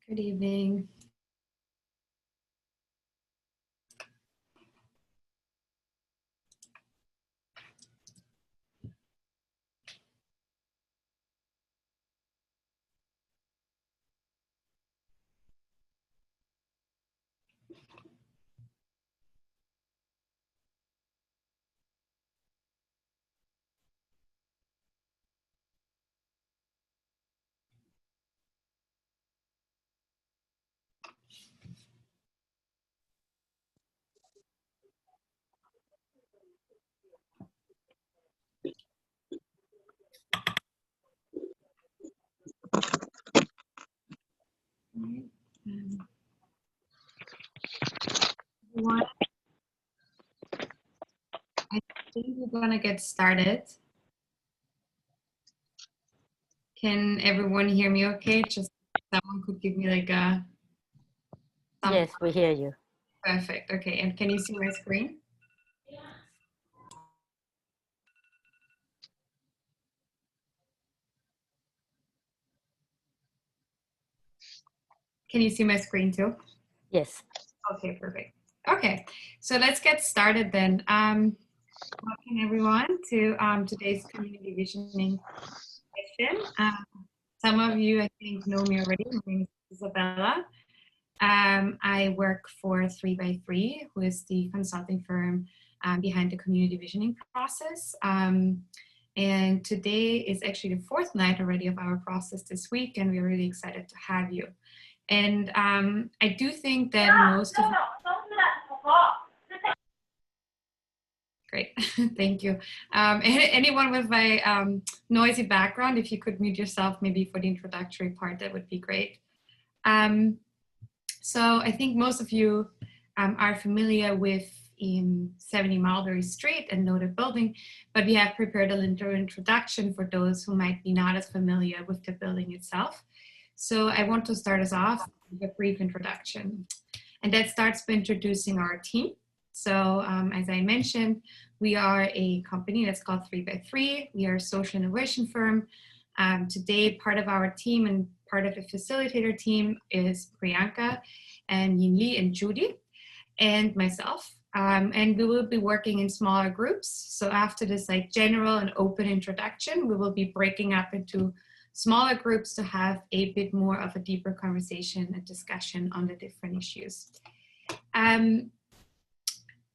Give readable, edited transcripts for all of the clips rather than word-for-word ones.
Good evening. Everyone, I think we're gonna get started. Can everyone hear me okay? Just someone could give me like a Yes, we hear you. Perfect. Okay, and can you see my screen? Can you see my screen too? Yes. Okay, perfect. Okay, so let's get started then. Welcome everyone to today's community visioning session. Some of you, I think, know me already. My name is Isabella. I work for 3x3, who is the consulting firm behind the community visioning process. And today is actually the fourth night already of our process this week, and we're really excited to have you. And I do think that most of Great, thank you. Anyone with a noisy background, if you could mute yourself maybe for the introductory part, that would be great. So I think most of you are familiar with 70 Mulberry St and know the building, but we have prepared a little introduction for those who might be not as familiar with the building itself. So I want to start us off with a brief introduction. And that starts by introducing our team. So as I mentioned, we are a company that's called 3x3. We are a social innovation firm. Today, part of our team and part of the facilitator team is Priyanka and Yin Li and Judy and myself. And we will be working in smaller groups. So after this like general and open introduction, we will be breaking up into smaller groups to have a bit more of a deeper conversation and discussion on the different issues.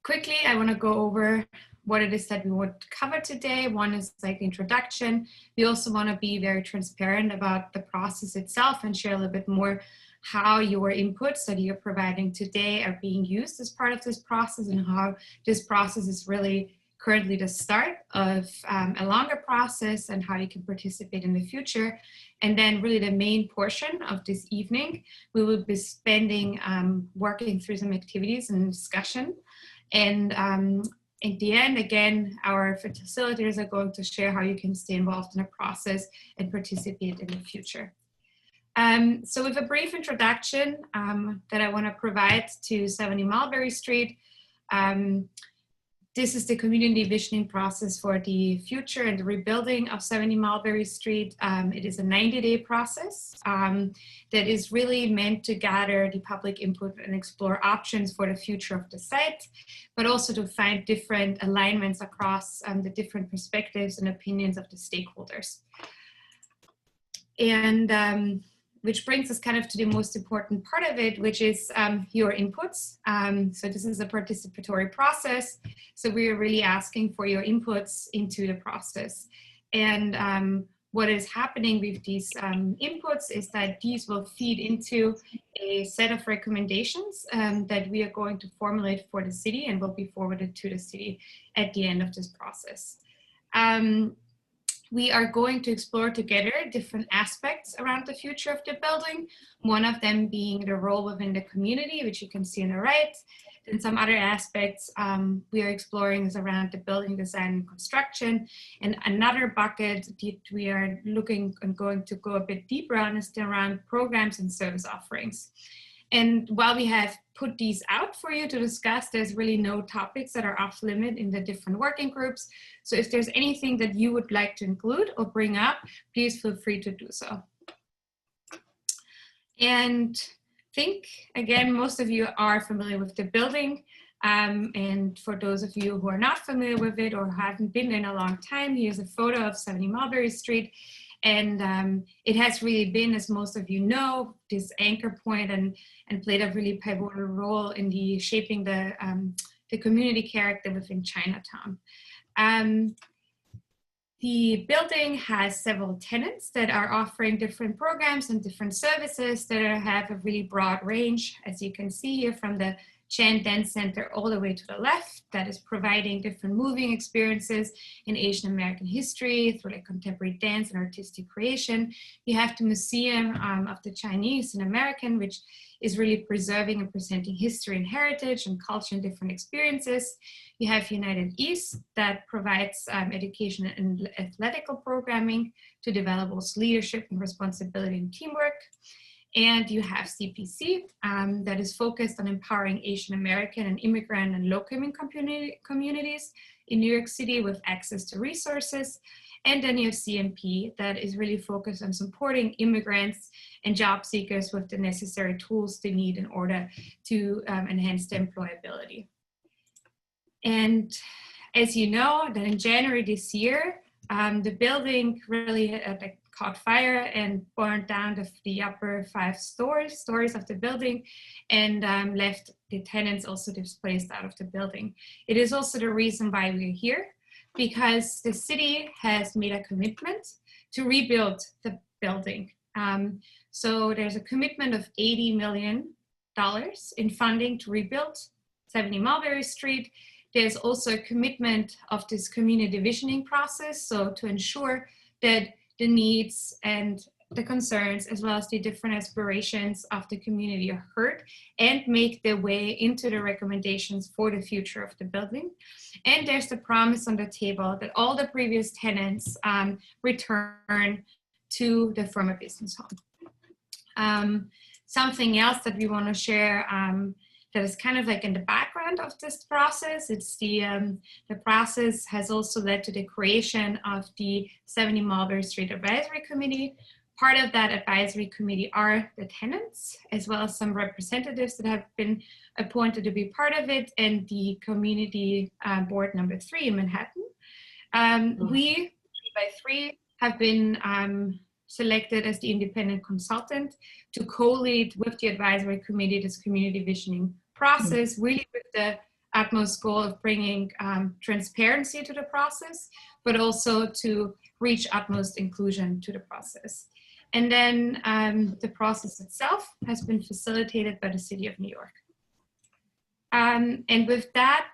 Quickly, I want to go over what it is that we would cover today. One is like the introduction. We also want to be very transparent about the process itself and share a little bit more how your inputs that you're providing today are being used as part of this process and how this process is really currently the start of a longer process and how you can participate in the future. And then really the main portion of this evening, we will be spending working through some activities and discussion. And at the end, again, our facilitators are going to share how you can stay involved in the process and participate in the future. So with a brief introduction that I want to provide to 70 Mulberry St, this is the community visioning process for the future and the rebuilding of 70 Mulberry St. It is a 90-day process that is really meant to gather the public input and explore options for the future of the site, but also to find different alignments across the different perspectives and opinions of the stakeholders. And which brings us kind of to the most important part of it, which is your inputs. So this is a participatory process. So we are really asking for your inputs into the process. And what is happening with these inputs is that these will feed into a set of recommendations that we are going to formulate for the city and will be forwarded to the city at the end of this process. We are going to explore together different aspects around the future of the building, one of them being the role within the community, which you can see on the right. And some other aspects we are exploring is around the building design and construction. And another bucket that we are looking and going to go a bit deeper on is around programs and service offerings. And while we have put these out for you to discuss, there's really no topics that are off limit in the different working groups. So if there's anything that you would like to include or bring up, please feel free to do so. And I think, again, most of you are familiar with the building. And for those of you who are not familiar with it or haven't been in a long time, here's a photo of 70 Mulberry Street. And it has really been, as most of you know, this anchor point and played a really pivotal role in the shaping the community character within Chinatown. The building has several tenants that are offering different programs and different services that have a really broad range, as you can see here from the Chan Dance Center all the way to the left, that is providing different moving experiences in Asian American history through like contemporary dance and artistic creation. You have the Museum of the Chinese and American, which is really preserving and presenting history and heritage and culture and different experiences. You have United East that provides education and athletical programming to develop also leadership and responsibility and teamwork. And you have CPC that is focused on empowering Asian American and immigrant and low-income communities in New York City with access to resources. And then you have CMP that is really focused on supporting immigrants and job seekers with the necessary tools they need in order to enhance their employability. And as you know, that in January this year, the building really caught fire and burned down the upper 5 stories of the building and left the tenants also displaced out of the building. It is also the reason why we're here, because the city has made a commitment to rebuild the building. So there's a commitment of $80 million in funding to rebuild 70 Mulberry Street. There's also a commitment of this community visioning process, so to ensure that the needs and the concerns, as well as the different aspirations of the community are heard and make their way into the recommendations for the future of the building. And there's the promise on the table that all the previous tenants return to the former business home. Something else that we want to share that is kind of like in the background of this process. It's the process has also led to the creation of the 70 Mulberry Street Advisory Committee. Part of that advisory committee are the tenants, as well as some representatives that have been appointed to be part of it, and the community board number 3 in Manhattan. We, by 3, have been selected as the independent consultant to co-lead with the advisory committee this community visioning process, really with the utmost goal of bringing transparency to the process, but also to reach utmost inclusion to the process. And then the process itself has been facilitated by the City of New York. And with that,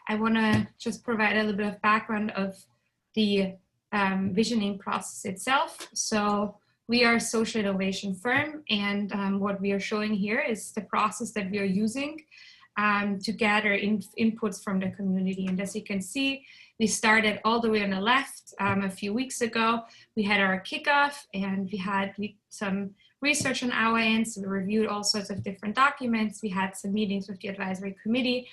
I want to just provide a little bit of background of the visioning process itself. So we are a social innovation firm, and what we are showing here is the process that we are using to gather inputs from the community. And as you can see, we started all the way on the left a few weeks ago. We had our kickoff, and we had some research on our end. So we reviewed all sorts of different documents. We had some meetings with the advisory committee,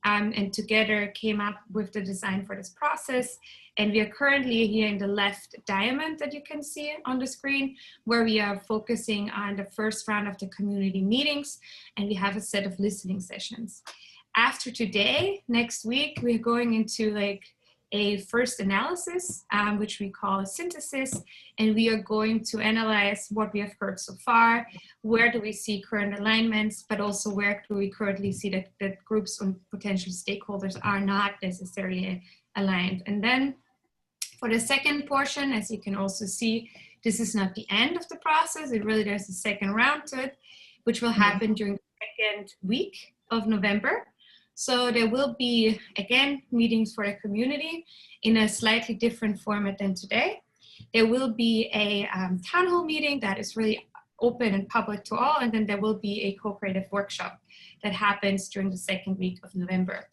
and together came up with the design for this process. And we are currently here in the left diamond that you can see on the screen, where we are focusing on the first round of the community meetings, and we have a set of listening sessions. After today, next week, we're going into like a first analysis, which we call a synthesis, and we are going to analyze what we have heard so far, where do we see current alignments, but also where do we currently see that groups and potential stakeholders are not necessarily aligned. And then for the second portion, as you can also see, this is not the end of the process. There's a second round to it, which will happen during the second week of November. So there will be, again, meetings for the community in a slightly different format than today. There will be a town hall meeting that is really open and public to all, and then there will be a co-creative workshop that happens during the second week of November.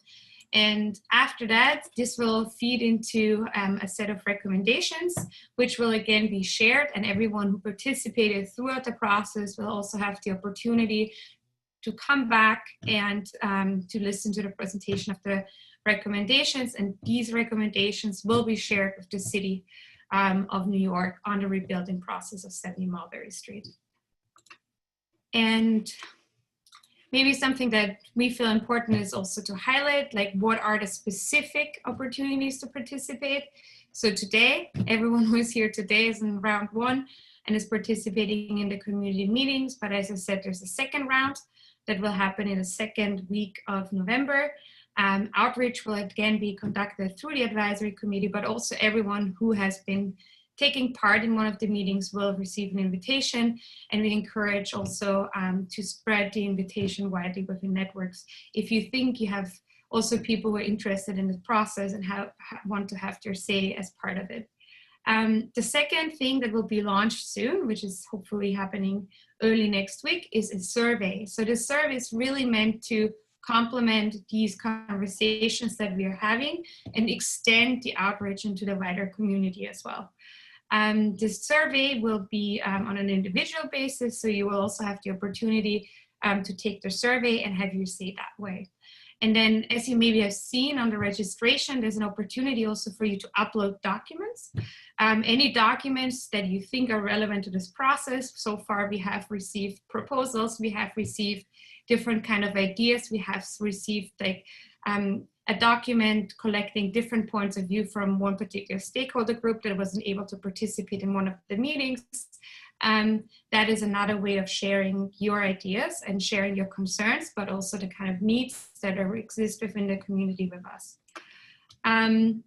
And after that, this will feed into a set of recommendations, which will again be shared, and everyone who participated throughout the process will also have the opportunity to come back and to listen to the presentation of the recommendations. And these recommendations will be shared with the City of New York on the rebuilding process of 70 Mulberry Street. And maybe something that we feel important is also to highlight, like what are the specific opportunities to participate. So today, everyone who is here today is in round 1 and is participating in the community meetings. But as I said, there's a second round that will happen in the second week of November. Outreach will again be conducted through the advisory committee, but also everyone who has been taking part in one of the meetings will receive an invitation, and we encourage also to spread the invitation widely within networks. If you think you have also people who are interested in the process and want to have their say as part of it. The second thing that will be launched soon, which is hopefully happening early next week, is a survey. So the survey is really meant to complement these conversations that we are having and extend the outreach into the wider community as well. This survey will be on an individual basis, so you will also have the opportunity to take the survey and have your say that way. And then, as you maybe have seen on the registration, there's an opportunity also for you to upload documents. Any documents that you think are relevant to this process. So far, we have received proposals, we have received different kind of ideas, we have received like a document collecting different points of view from one particular stakeholder group that wasn't able to participate in one of the meetings. That is another way of sharing your ideas and sharing your concerns, but also the kind of needs that exist within the community with us. And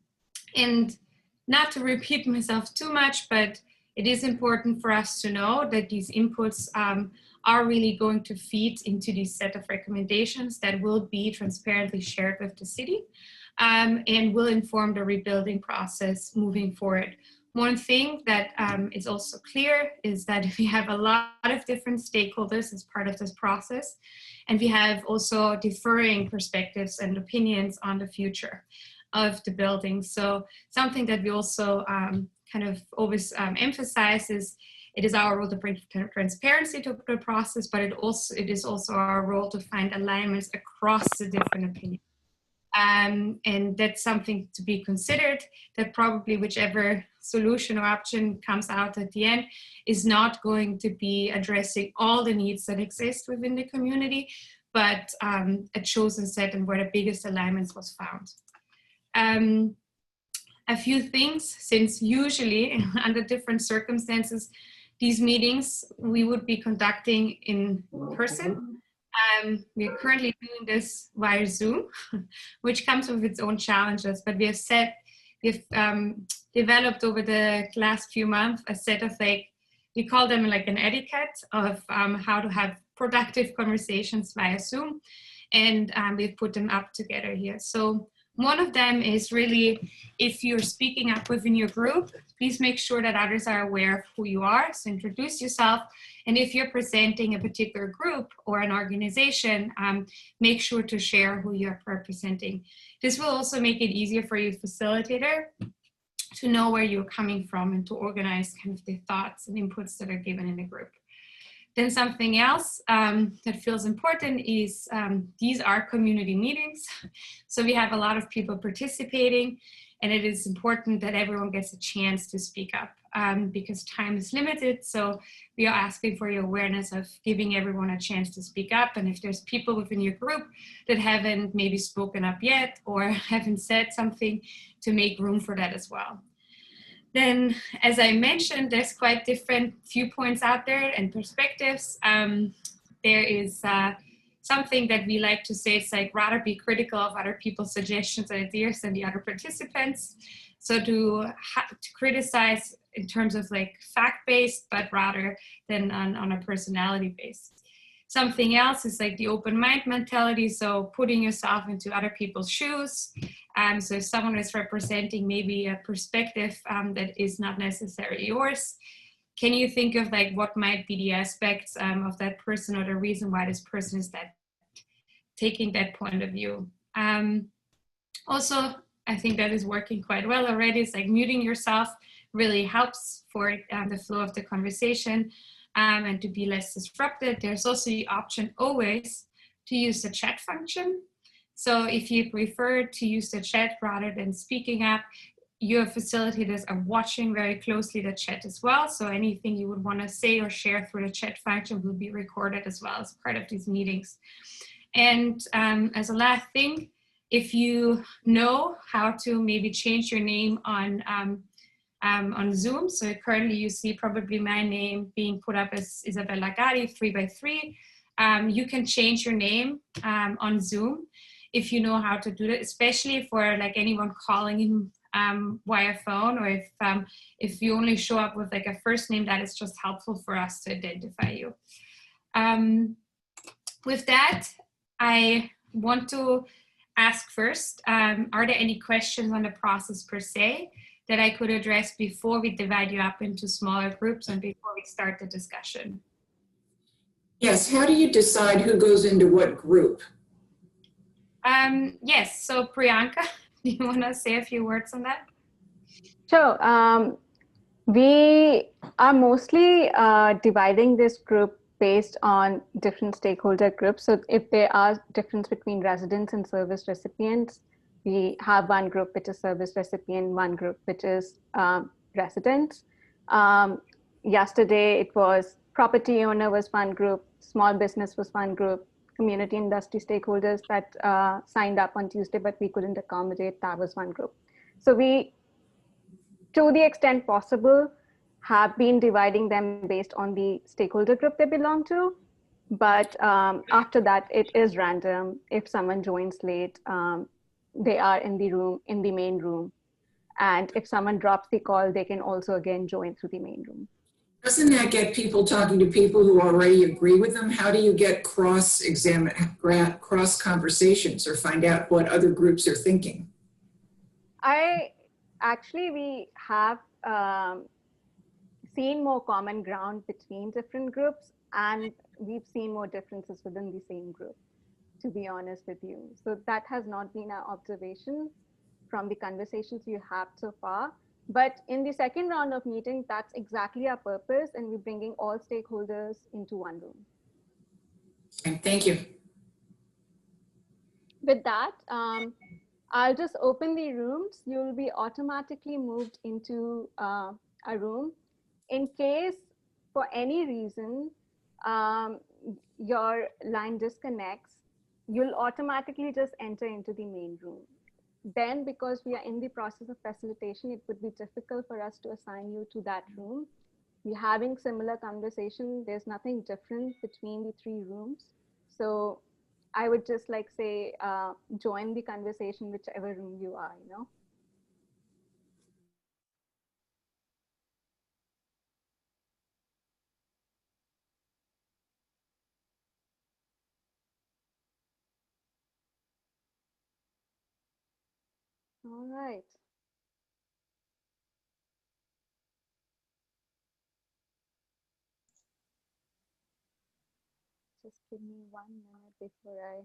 not to repeat myself too much, but it is important for us to know that these inputs are really going to feed into this set of recommendations that will be transparently shared with the city and will inform the rebuilding process moving forward. One thing that is also clear is that we have a lot of different stakeholders as part of this process, and we have also differing perspectives and opinions on the future of the building. So something that we also kind of always emphasize is it is our role to bring transparency to the process, but it is also our role to find alignments across the different opinions. And that's something to be considered, that probably whichever solution or option comes out at the end is not going to be addressing all the needs that exist within the community, but a chosen set and where the biggest alignments was found. A few things, since usually under different circumstances, these meetings we would be conducting in person. We're currently doing this via Zoom, which comes with its own challenges, but we've developed over the last few months a set of we call them like an etiquette of how to have productive conversations via Zoom, and we've put them up together here. So one of them is really, if you're speaking up within your group, please make sure that others are aware of who you are, so introduce yourself. And if you're presenting a particular group or an organization, make sure to share who you're representing. This will also make it easier for you, facilitator, to know where you're coming from and to organize kind of the thoughts and inputs that are given in the group. Then something else that feels important is these are community meetings. So we have a lot of people participating, and it is important that everyone gets a chance to speak up because time is limited. So we are asking for your awareness of giving everyone a chance to speak up. And if there's people within your group that haven't maybe spoken up yet or haven't said something, to make room for that as well. Then, as I mentioned, there's quite different viewpoints out there and perspectives. There is something that we like to say, it's like rather be critical of other people's suggestions and ideas than the other participants. So to criticize in terms of like fact-based, but rather than on a personality base. Something else is like the open mind mentality. So putting yourself into other people's shoes. So if someone is representing maybe a perspective that is not necessarily yours, can you think of like what might be the aspects of that person or the reason why this person is taking that point of view? Also, I think that is working quite well already. It's like muting yourself really helps for the flow of the conversation. And to be less disrupted. There's also the option always to use the chat function. So if you prefer to use the chat rather than speaking up, your facilitators are watching very closely the chat as well. So anything you would want to say or share through the chat function will be recorded as well as part of these meetings. And as a last thing, if you know how to maybe change your name on Zoom, so currently you see probably my name being put up as Isabella Gatti 3x3. You can change your name on Zoom if you know how to do that, especially for like anyone calling in via phone, or if you only show up with like a first name, that is just helpful for us to identify you. With that, I want to ask first, are there any questions on the process per se that I could address before we divide you up into smaller groups and before we start the discussion? Yes, how do you decide who goes into what group? Yes, so Priyanka, do you want to say a few words on that? Sure. We are mostly dividing this group based on different stakeholder groups. So if there are difference between residents and service recipients, we have one group which is service recipient, one group which is residents. Yesterday it was property owner was one group, small business was one group, community industry stakeholders that signed up on Tuesday, but we couldn't accommodate, that was one group. So we, to the extent possible, have been dividing them based on the stakeholder group they belong to. But after that, it is random. If someone joins late, they are in the room, in the main room. And if someone drops the call, they can also again join through the main room. Doesn't that get people talking to people who already agree with them? How do you get cross conversations or find out what other groups are thinking? We have seen more common ground between different groups, and we've seen more differences within the same group, to be honest with you. So that has not been our observation from the conversations you have so far. But in the second round of meetings, that's exactly our purpose, and we're bringing all stakeholders into one room. And thank you. With that, I'll just open the rooms. You'll be automatically moved into a room. In case, for any reason, your line disconnects, you'll automatically just enter into the main room. Then, because we are in the process of facilitation, it would be difficult for us to assign you to that room. We're having similar conversation. There's nothing different between the three rooms. So I would just like say, join the conversation, whichever room you are, you know. All right. Just give me 1 minute before I.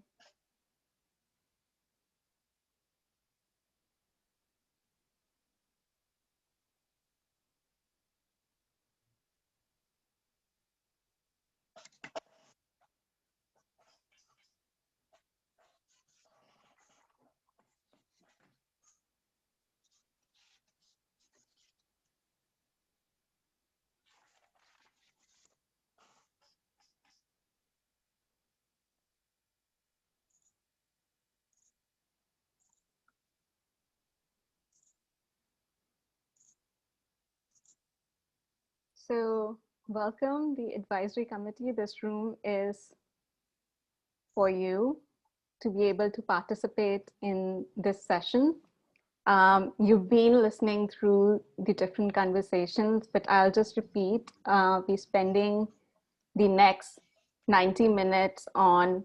So welcome, the advisory committee. This room is for you to be able to participate in this session. You've been listening through the different conversations, but I'll just repeat, we're spending the next 90 minutes on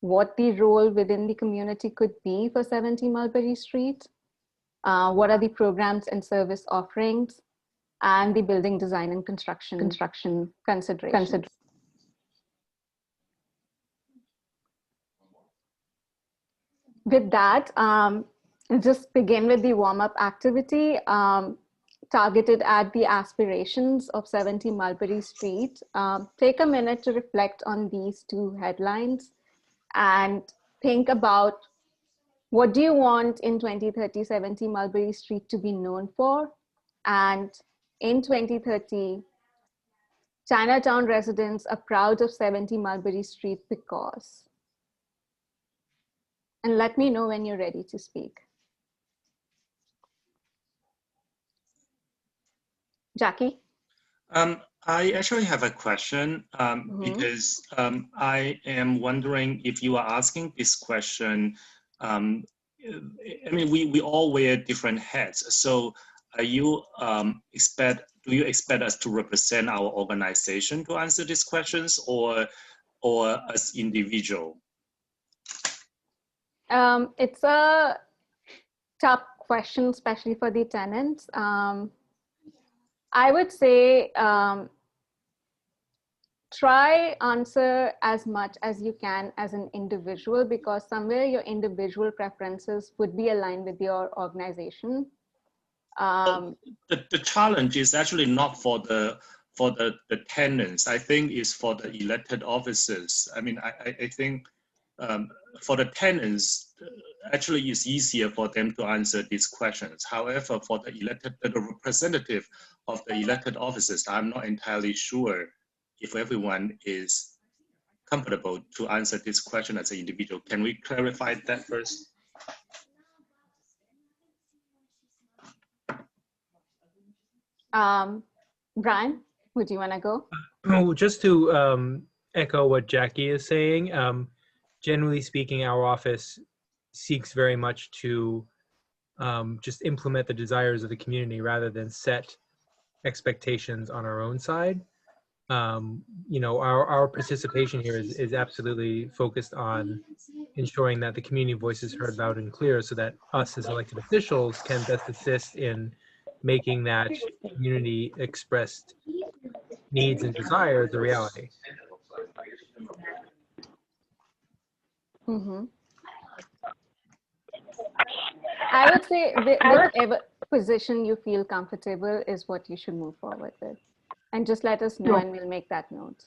what the role within the community could be for 70 Mulberry Street, what are the programs and service offerings, and the building design and construction considerations. With that, just begin with the warm-up activity targeted at the aspirations of 70 Mulberry Street. Take a minute to reflect on these two headlines and think about what do you want in 2030 70 Mulberry Street to be known for? And in 2030, Chinatown residents are proud of 70 Mulberry Street because. And let me know when you're ready to speak. Jackie? I actually have a question because I am wondering if you are asking this question. I mean, we all wear different hats. So, are you do you expect us to represent our organization to answer these questions, or as individual? It's a tough question, especially for the tenants. I would say try answer as much as you can as an individual, because somewhere your individual preferences would be aligned with your organization. The challenge is actually not for the tenants. I think it's for the elected officers. I mean, I think for the tenants, actually it's easier for them to answer these questions. However, for the representative of the elected officers, I'm not entirely sure if everyone is comfortable to answer this question as an individual. Can we clarify that first? Brian, would you want to go? Oh, just to echo what Jackie is saying, generally speaking, our office seeks very much to just implement the desires of the community rather than set expectations on our own side. You know, our participation here is absolutely focused on ensuring that the community voice is heard loud and clear, so that us as elected officials can best assist in making that community expressed needs and desires a reality. I would say whichever position you feel comfortable is what you should move forward with. And just let us know and we'll make that note.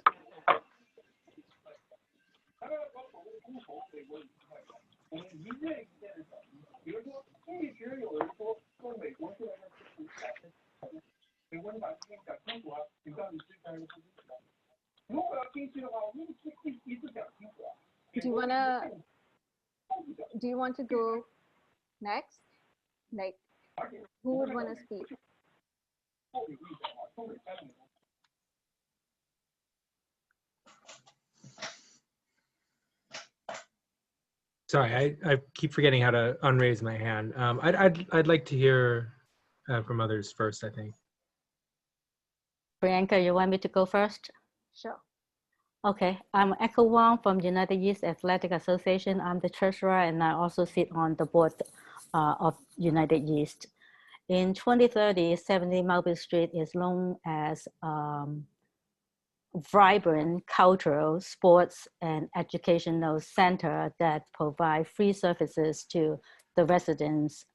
Do you want to go next? Like, who would want to speak? Sorry, I keep forgetting how to unraise my hand. I'd like to hear from others first, I think. Priyanka, you want me to go first? Sure. Okay, I'm Echo Wang from United East Athletic Association. I'm the treasurer, and I also sit on the board of United East. In 2030, 70 Mulberry Street is known as vibrant cultural, sports, and educational center that provide free services to the residents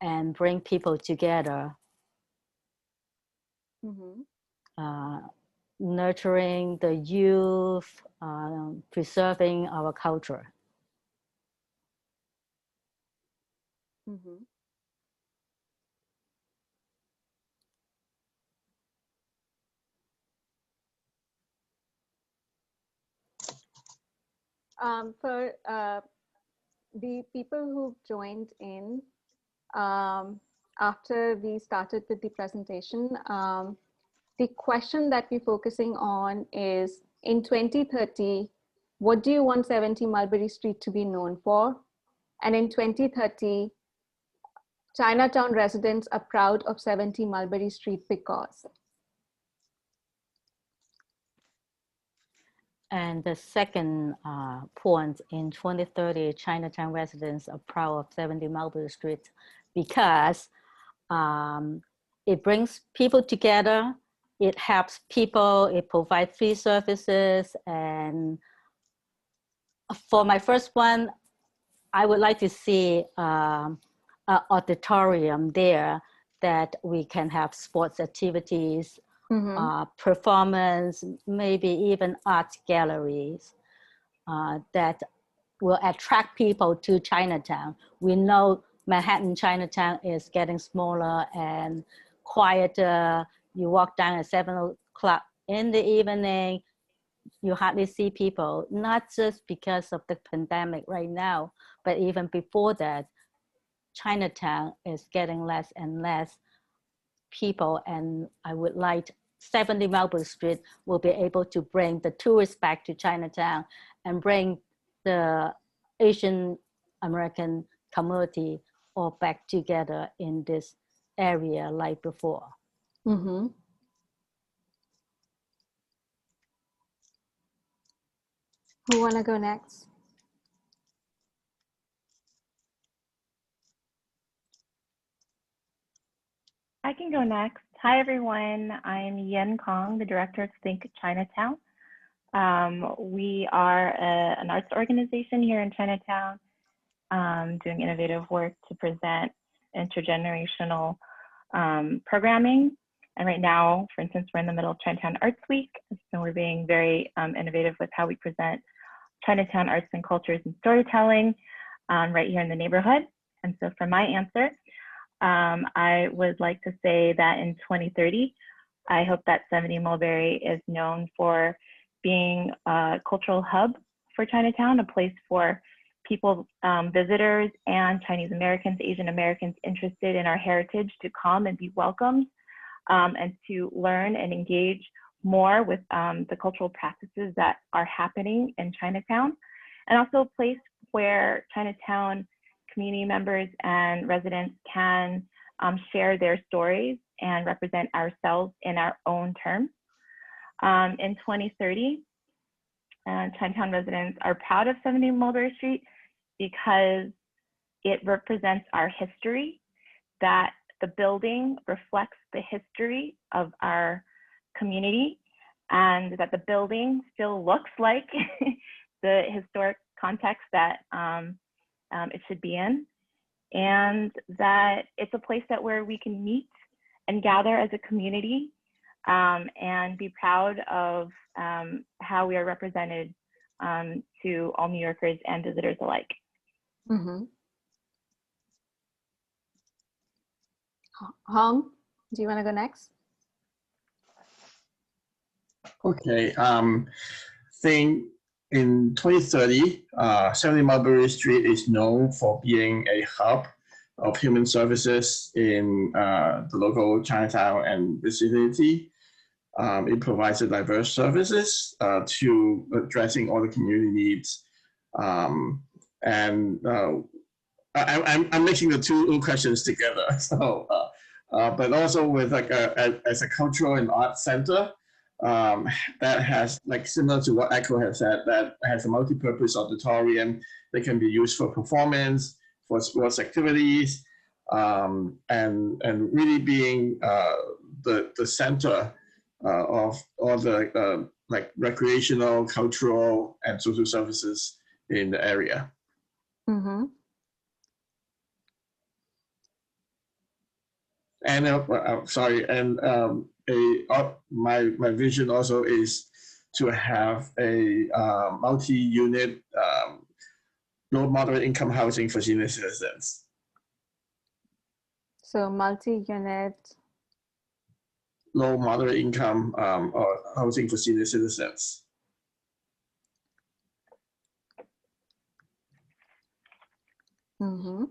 and bring people together. Nurturing the youth, preserving our culture. For the people who've joined in after we started with the presentation, the question that we're focusing on is, in 2030, what do you want 70 Mulberry Street to be known for? And in 2030, Chinatown residents are proud of 70 Mulberry Street because. And the second point, in 2030, Chinatown residents are proud of 70 Mulberry Street because it brings people together, it helps people, it provides free services. And for my first one, I would like to see an auditorium there that we can have sports activities, performance, maybe even art galleries that will attract people to Chinatown. We know Manhattan Chinatown is getting smaller and quieter. You walk down at 7 o'clock in the evening, you hardly see people, not just because of the pandemic right now, but even before that, Chinatown is getting less and less people. And I would like 70 Mulberry Street will be able to bring the tourists back to Chinatown and bring the Asian American community all back together in this area like before. Mm-hmm. Who wanna go next? I can go next. Hi, everyone. I'm Yen Kong, the director of Think Chinatown. We are an arts organization here in Chinatown, doing innovative work to present intergenerational programming. And right now, for instance, we're in the middle of Chinatown Arts Week, so we're being very innovative with how we present Chinatown arts and cultures and storytelling right here in the neighborhood. And so for my answer, I would like to say that in 2030, I hope that 70 Mulberry is known for being a cultural hub for Chinatown, a place for people, visitors and Chinese Americans, Asian Americans interested in our heritage to come and be welcomed and to learn and engage more with the cultural practices that are happening in Chinatown, and also a place where Chinatown community members and residents can share their stories and represent ourselves in our own terms. In 2030, Chinatown residents are proud of 70 Mulberry Street because it represents our history, that the building reflects the history of our community, and that the building still looks like the historic context that it should be in, and that it's a place that where we can meet and gather as a community and be proud of how we are represented to all New Yorkers and visitors alike. Mm-hmm. Hong, do you want to go next? Okay, think in 2030, 70 Mulberry Street is known for being a hub of human services in the local Chinatown and vicinity. It provides a diverse services to addressing all the community needs. I'm mixing the two questions together. So, but also with like as a cultural and art center that has, like, similar to what Echo has said, that has a multi-purpose auditorium that can be used for performance, for sports activities, and really being the center of all the like recreational, cultural, and social services in the area. Mm-hmm. And sorry, and my vision also is to have a multi-unit low moderate income housing for senior citizens. So multi-unit. Low moderate income or housing for senior citizens. Mm-hmm.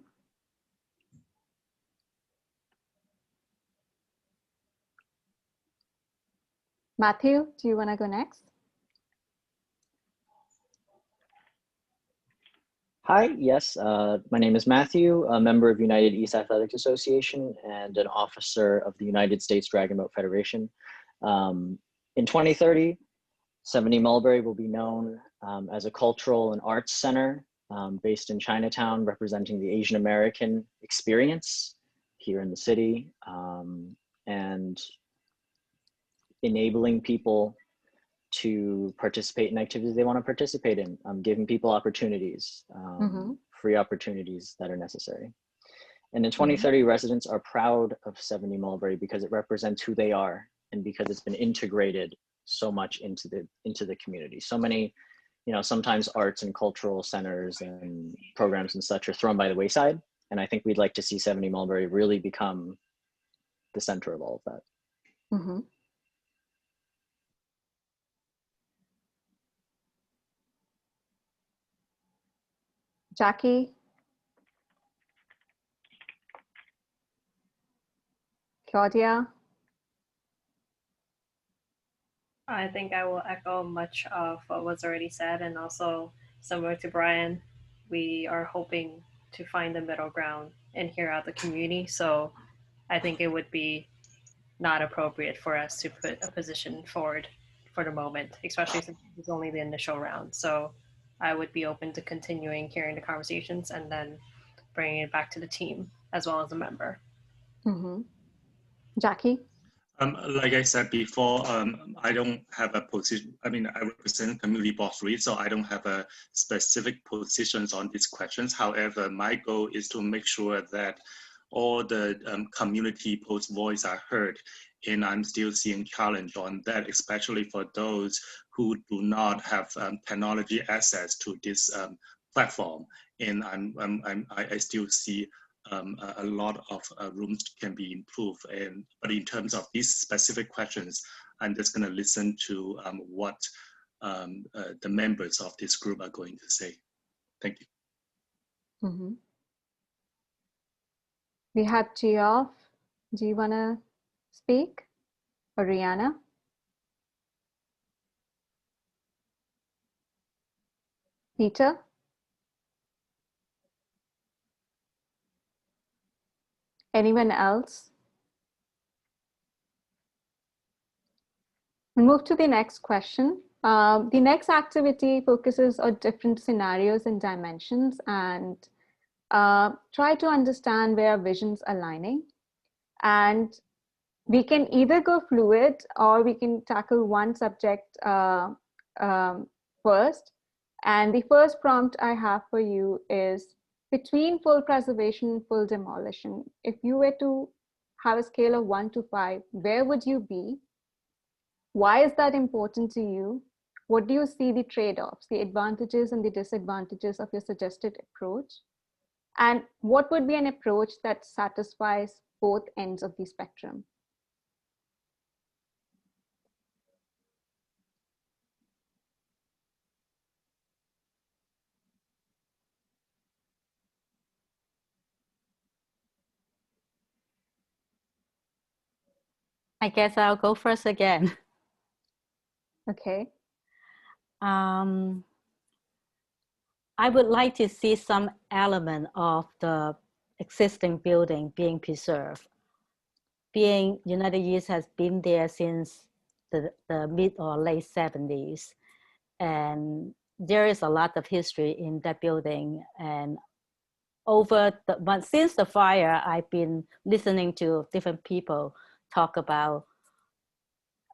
Matthew, do you want to go next? Hi, yes, my name is Matthew, a member of United East Athletics Association and an officer of the United States Dragon Boat Federation. In 2030, 70 Mulberry will be known as a cultural and arts center based in Chinatown, representing the Asian American experience here in the city, and enabling people to participate in activities they want to participate in, giving people opportunities, free opportunities that are necessary. And in 2030, residents are proud of 70 Mulberry because it represents who they are and because it's been integrated so much into the community. So many sometimes arts and cultural centers and programs and such are thrown by the wayside. And I think we'd like to see 70 Mulberry really become the center of all of that. Mm-hmm. Jackie? Claudia? I think I will echo much of what was already said, and also similar to Brian, we are hoping to find the middle ground and hear out the community. So I think it would be not appropriate for us to put a position forward for the moment, especially since it's only the initial round. So I would be open to continuing hearing the conversations and then bringing it back to the team as well as a member. Mm-hmm. Jackie? Like I said before, I don't have a position. I mean, I represent Community Board 3, so I don't have a specific positions on these questions. However, my goal is to make sure that all the community people's voice are heard, and I'm still seeing challenge on that, especially for those who do not have technology access to this platform. And I still see a lot of rooms can be improved. But in terms of these specific questions, I'm just going to listen to what the members of this group are going to say. Thank you. Mm-hmm. We have Geoff. Do you want to speak? Or Rihanna? Peter? Anyone else? We'll move to the next question. The next activity focuses on different scenarios and dimensions and try to understand where visions are aligning. And we can either go fluid or we can tackle one subject first. And the first prompt I have for you is, between full preservation and full demolition, if you were to have a scale of 1 to 5, where would you be? Why is that important to you? What do you see the trade-offs, the advantages and the disadvantages of your suggested approach? And what would be an approach that satisfies both ends of the spectrum? I guess I'll go first again. Okay. I would like to see some element of the existing building being preserved. Being United East has been there since the mid or late 70s. And there is a lot of history in that building. And since the fire, I've been listening to different people talk about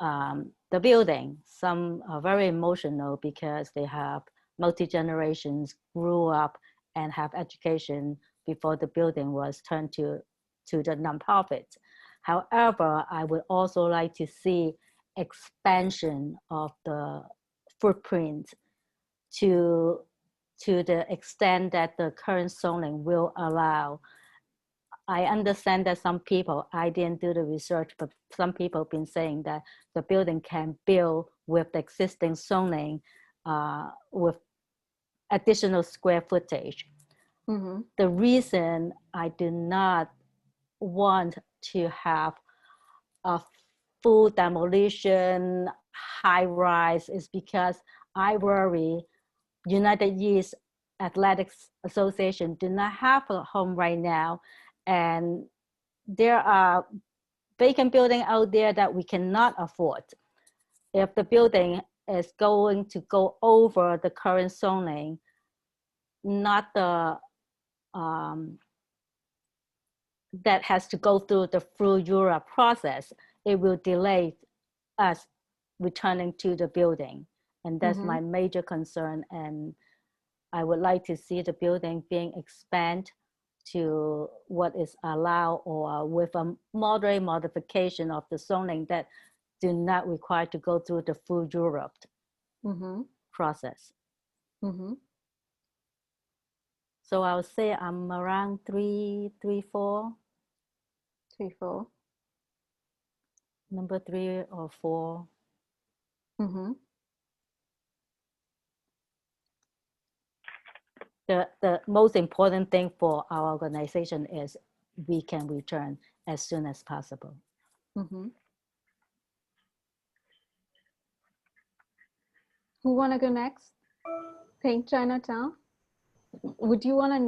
the building. Some are very emotional because they have multi-generations grew up and have education before the building was turned to the nonprofit. However, I would also like to see expansion of the footprint to the extent that the current zoning will allow. I understand that some people, I didn't do the research, but some people have been saying that the building can build with the existing zoning with additional square footage. Mm-hmm. The reason I do not want to have a full demolition high rise is because I worry United East Athletics Association do not have a home right now, and there are vacant buildings out there that we cannot afford. If the building is going to go over the current zoning, not the that has to go through the full Europe process, it will delay us returning to the building. And that's my major concern. And I would like to see the building being expanded to what is allowed, or with a moderate modification of the zoning that do not require to go through the full Europe process. Mm-hmm. So I would say I'm around 3, 4. 3, 4. Number 3 or 4. Mm-hmm. The most important thing for our organization is we can return as soon as possible. Mm-hmm. Who want to go next? Pink Chinatown. Would you want to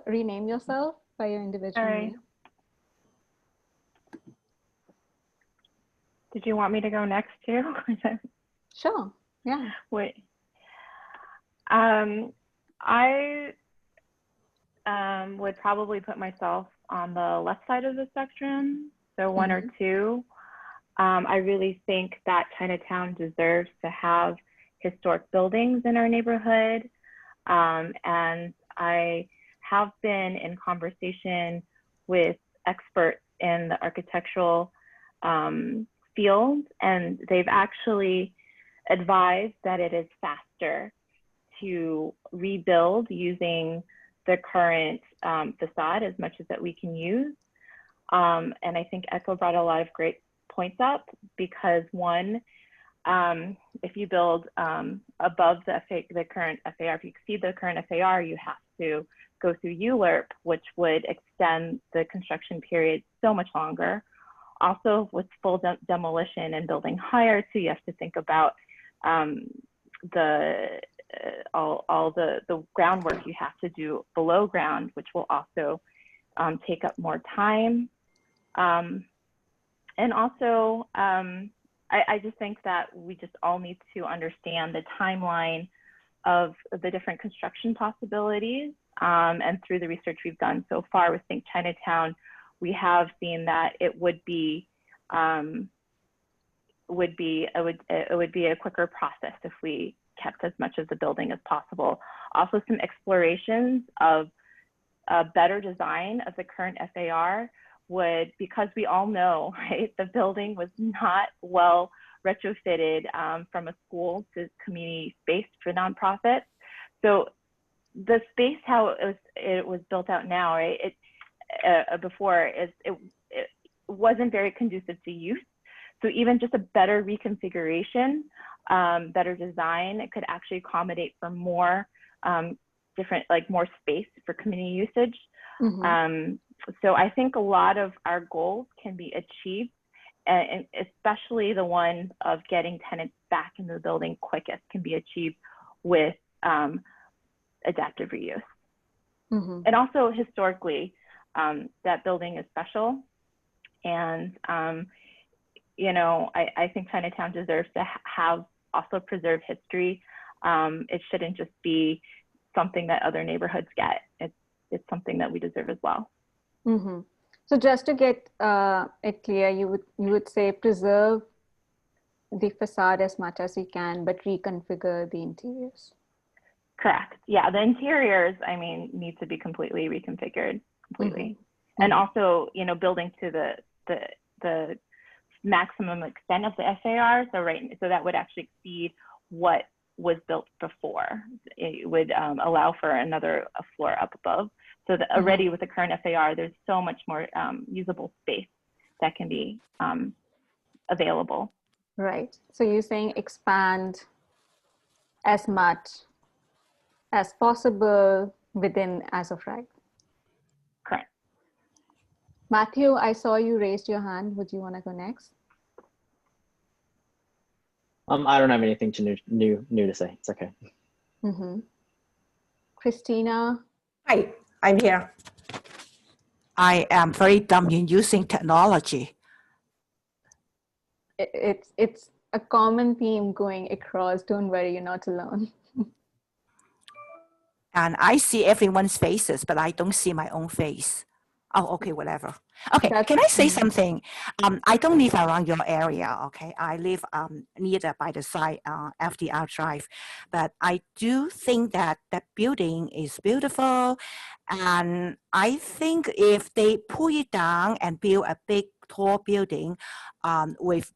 rename yourself by your individual Sorry. name? Did you want me to go next too? Sure. Yeah. Wait. I would probably put myself on the left side of the spectrum, so 1 or 2. I really think that Chinatown deserves to have historic buildings in our neighborhood. And I have been in conversation with experts in the architectural field, and they've actually advised that it is faster to rebuild using the current facade as much as that we can use. And I think Echo brought a lot of great points up, because one, if you build above the current FAR, if you exceed the current FAR, you have to go through ULURP, which would extend the construction period so much longer. Also, with full demolition and building higher too, you have to think about all the groundwork you have to do below ground, which will also take up more time. And also, I just think that we just all need to understand the timeline of the different construction possibilities. And through the research we've done so far with Think Chinatown, we have seen that it would be a quicker process if we kept as much of the building as possible. Also, some explorations of a better design of the current FAR would, because we all know, right, the building was not well retrofitted from a school to community space for nonprofits. So the space, how it was built out now, right, before it wasn't very conducive to use. So even just a better reconfiguration, better design, it could actually accommodate for more different, like more space for community usage. So I think a lot of our goals can be achieved, and especially the one of getting tenants back in the building quickest can be achieved with adaptive reuse. And also historically, that building is special. And, you know, I think Chinatown deserves to have also preserved history. It shouldn't just be something that other neighborhoods get. It's something that we deserve as well. So just to get it clear, you would say preserve the facade as much as you can, but reconfigure the interiors. Correct. Yeah, the interiors, I mean, need to be completely reconfigured, completely. And also, you know, building to the maximum extent of the FAR. So that would actually exceed what was built before. It would allow for a floor up above. So that already with the current FAR, there's so much more usable space that can be available. Right. So you're saying expand as much as possible within as of right. Correct. Matthew, I saw you raised your hand. Would you want to go next? I don't have anything new to say. It's okay. Christina. Hi, I'm here. I am very dumb in using technology. It's a common theme going across. Don't worry, you're not alone. And I see everyone's faces, but I don't see my own face. Oh, okay, whatever. Okay, can I say something? I don't live around your area, okay? I live near by the side, FDR Drive. But I do think that that building is beautiful. And I think if they pull it down and build a big, tall building with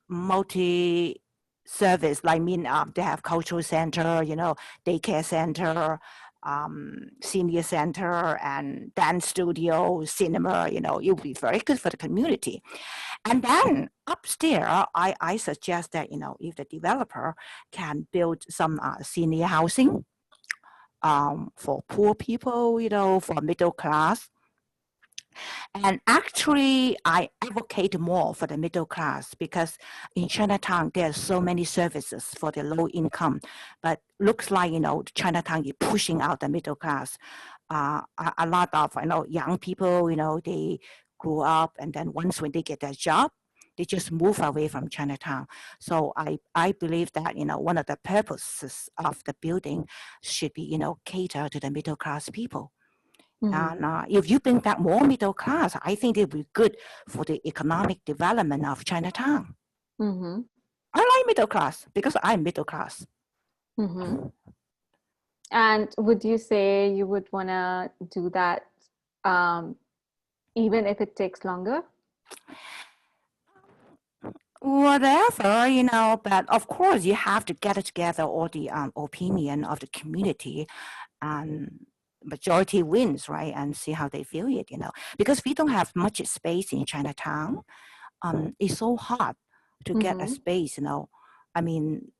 multi service. Like, they have cultural center, daycare center, senior center, and dance studio, cinema. It would be very good for the community. And then upstairs, I suggest that if the developer can build some senior housing for poor people, for middle class. And actually, I advocate more for the middle class, because in Chinatown, there are so many services for the low income, but looks like, Chinatown is pushing out the middle class. A lot of, young people, they grew up, and then once when they get their job, they just move away from Chinatown. So I believe that, one of the purposes of the building should be, cater to the middle class people. Mm-hmm. And if you bring back more middle class, I think it would be good for the economic development of Chinatown. Mm-hmm. I like middle class because I'm middle class. Mm-hmm. And would you say you would want to do that even if it takes longer? Whatever, but of course you have to get together all the opinion of the community, and majority wins, right? And see how they feel it, because we don't have much space in Chinatown. It's so hard to get a space, I mean,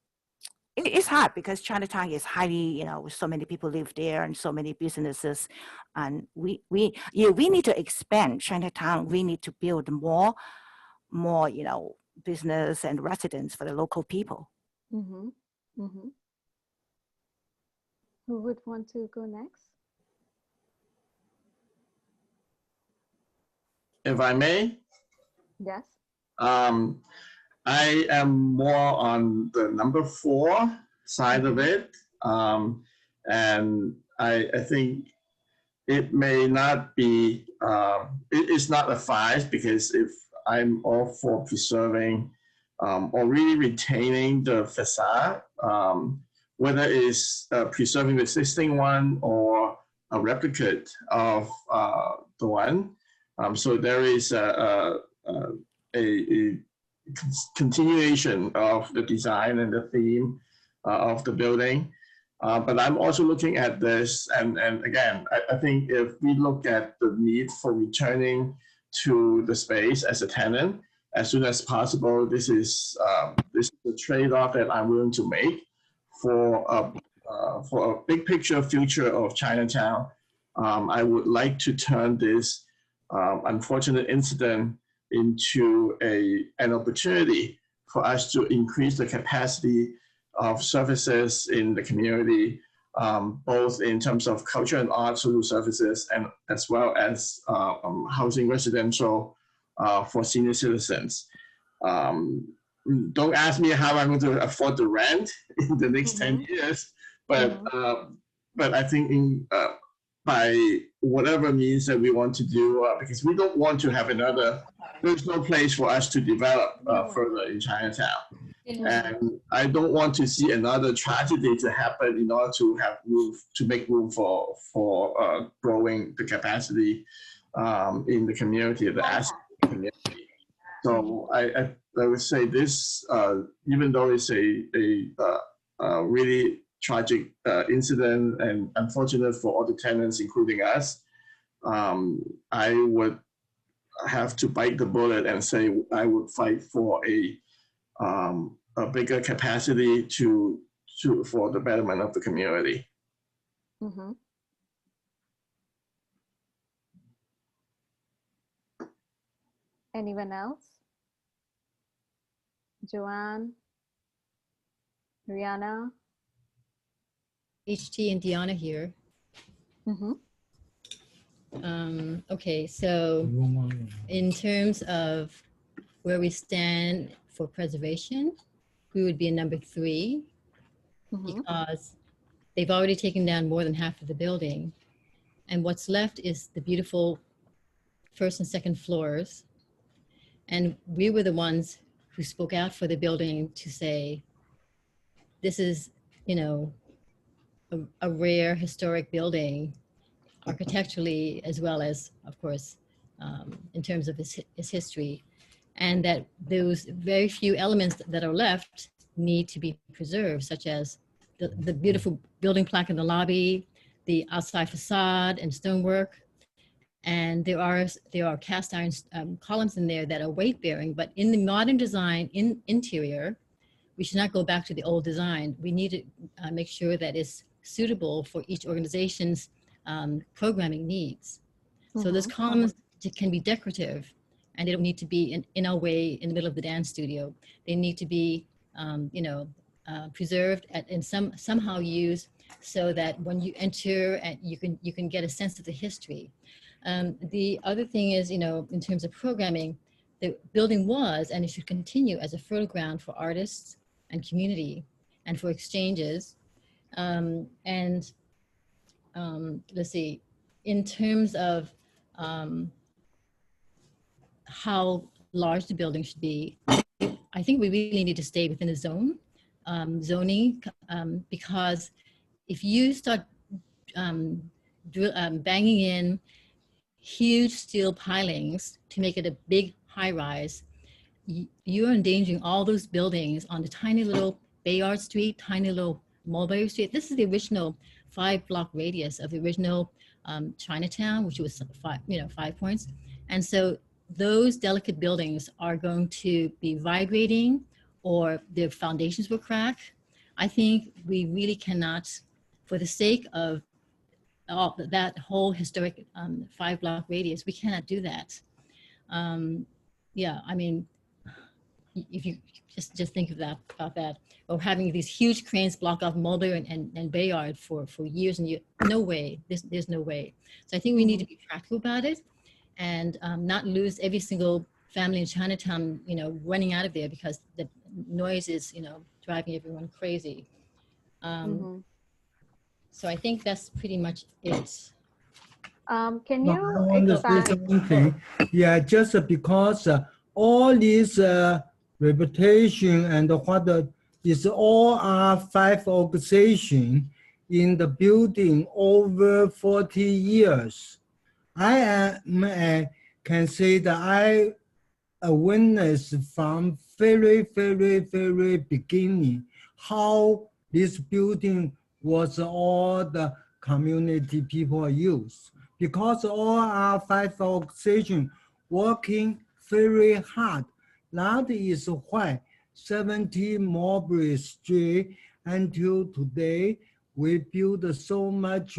it's hard because Chinatown is highly, so many people live there and so many businesses, and we need to expand Chinatown. We need to build more, business and residents for the local people. Mm-hmm. Mm-hmm. Who would want to go next? If I may? Yes. I am more on the number 4 side of it. And I think it may not be, it is not a 5, because if I'm all for preserving or really retaining the facade, whether it's preserving the existing one or a replicate of the one. So there is a continuation of the design and the theme of the building. But I'm also looking at this, and again, I think if we look at the need for returning to the space as a tenant as soon as possible, this is the trade-off that I'm willing to make for a big picture future of Chinatown. I would like to turn this unfortunate incident into an opportunity for us to increase the capacity of services in the community, both in terms of culture and art social services, and as well as housing residential for senior citizens. Don't ask me how I'm going to afford the rent in the next 10 years, but I think by whatever means that we want to do, because we don't want to have there's no place for us to develop further in Chinatown. And I don't want to see another tragedy to happen in order to have room, to make room for growing the capacity in the community, the asset community. So I would say this, even though it's a really tragic incident and unfortunate for all the tenants, including us, I would have to bite the bullet and say I would fight for a bigger capacity for the betterment of the community. Mm-hmm. Anyone else? Joanne, Rihanna, HT and Deanna here. Mm-hmm. Okay, so in terms of where we stand for preservation, we would be in number 3 because they've already taken down more than half of the building. And what's left is the beautiful first and second floors. And we were the ones who spoke out for the building to say, this is, a rare historic building, architecturally, as well as, of course, in terms of its history. And that those very few elements that are left need to be preserved, such as the beautiful building plaque in the lobby, the outside facade and stonework. And there are cast iron columns in there that are weight bearing, but in the modern design interior, we should not go back to the old design. We need to make sure that it's suitable for each organization's programming needs. So those columns can be decorative, and they don't need to be in a way in the middle of the dance studio. They need to be, preserved and somehow used so that when you enter, and you can get a sense of the history. The other thing is, in terms of programming, the building was, and it should continue as a fertile ground for artists and community and for exchanges. Let's see, in terms of how large the building should be, I think we really need to stay within the zoning, because if you start banging in huge steel pilings to make it a big high-rise, you're endangering all those buildings on the tiny little Bayard Street, tiny little Mulberry Street. This is the original 5-block radius of the original Chinatown, which was 5 points. And so those delicate buildings are going to be vibrating, or their foundations will crack. I think we really cannot, for the sake of that whole historic 5-block radius, we cannot do that. Yeah, I mean, if you just think of about that, or having these huge cranes block off Mulberry and Bayard for years and years, no way, there's no way. So I think we need to be practical about it, and not lose every single family in Chinatown, running out of there because the noise is, driving everyone crazy. So I think that's pretty much it. Can I you want to say something? Yeah, just because all this reputation and what is all are 5 organizations in the building over 40 years. I can say that I a witness from very, very, very beginning how this building was all the community people use, because all our 5 organizations working very hard. That is why 70 Mulberry Street until today we build so much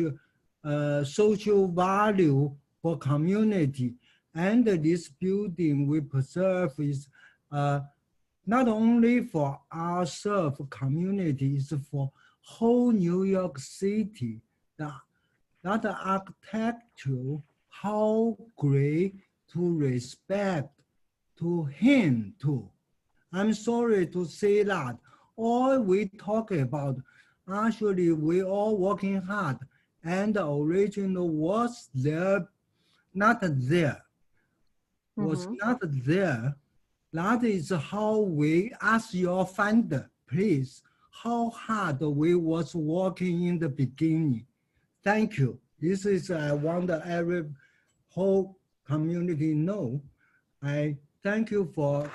social value for community. And this building we preserve is not only for ourselves community, it's for whole New York City. That architecture, how great to respect to him too. I'm sorry to say that all we talk about, actually we all working hard, and the original was there, not there, was not there. That is how we ask your funder, please, how hard we was working in the beginning. Thank you. This is, I want every whole community know. I thank you for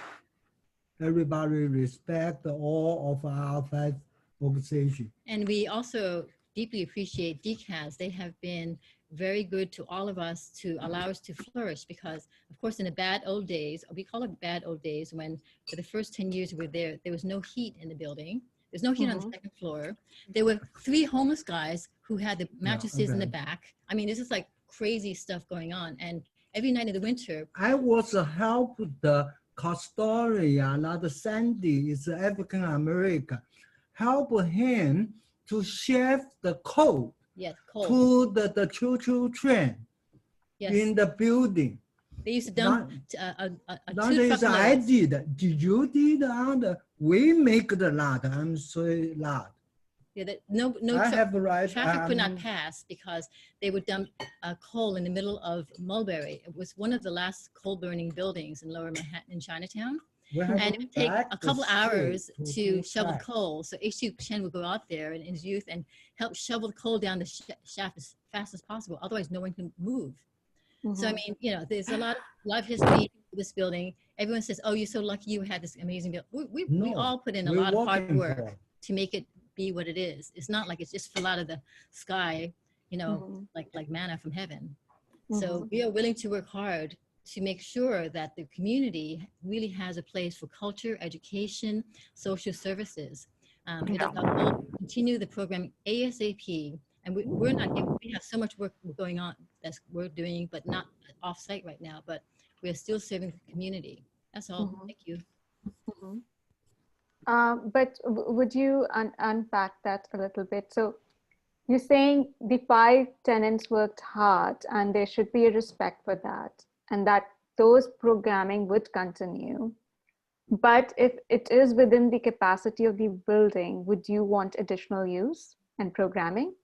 everybody respect all of our 5 organizations. And we also deeply appreciate DCAS. They have been very good to all of us to allow us to flourish, because of course in the bad old days, we call it bad old days, when for the first 10 years we were there was no heat in the building. There's no heat on the 2nd floor. There were 3 homeless guys who had the mattresses in the back. I mean, this is like crazy stuff going on. And every night in the winter, I was help the Castoria, not Sandy, is African American, help him to shift the code, to the choo-choo train in the building. They used to dump a that is I did. Did you did that? We make the lot. I'm sorry, lot. Yeah, traffic could not pass because they would dump coal in the middle of Mulberry. It was one of the last coal-burning buildings in Lower Manhattan in Chinatown. And it would take a couple hours to shovel coal. So H.G. Chen would go out there in his youth and help shovel the coal down the shaft as fast as possible. Otherwise, no one can move. So I mean, you know, there's a lot of history to this building. Everyone says, "Oh, you're so lucky you had this amazing building." We all put in a lot of hard work to make it be what it is. It's not like it's just fell out of the sky, you know, like manna from heaven. So we are willing to work hard to make sure that the community really has a place for culture, education, social services. It is our goal to continue the program ASAP. And we're not, we have so much work going on that's we're doing, but not off-site right now, but we're still serving the community. That's all. Thank you. But would you unpack that a little bit? So you're saying the 5 tenants worked hard and there should be a respect for that, and that those programming would continue. But if it is within the capacity of the building, would you want additional use and programming?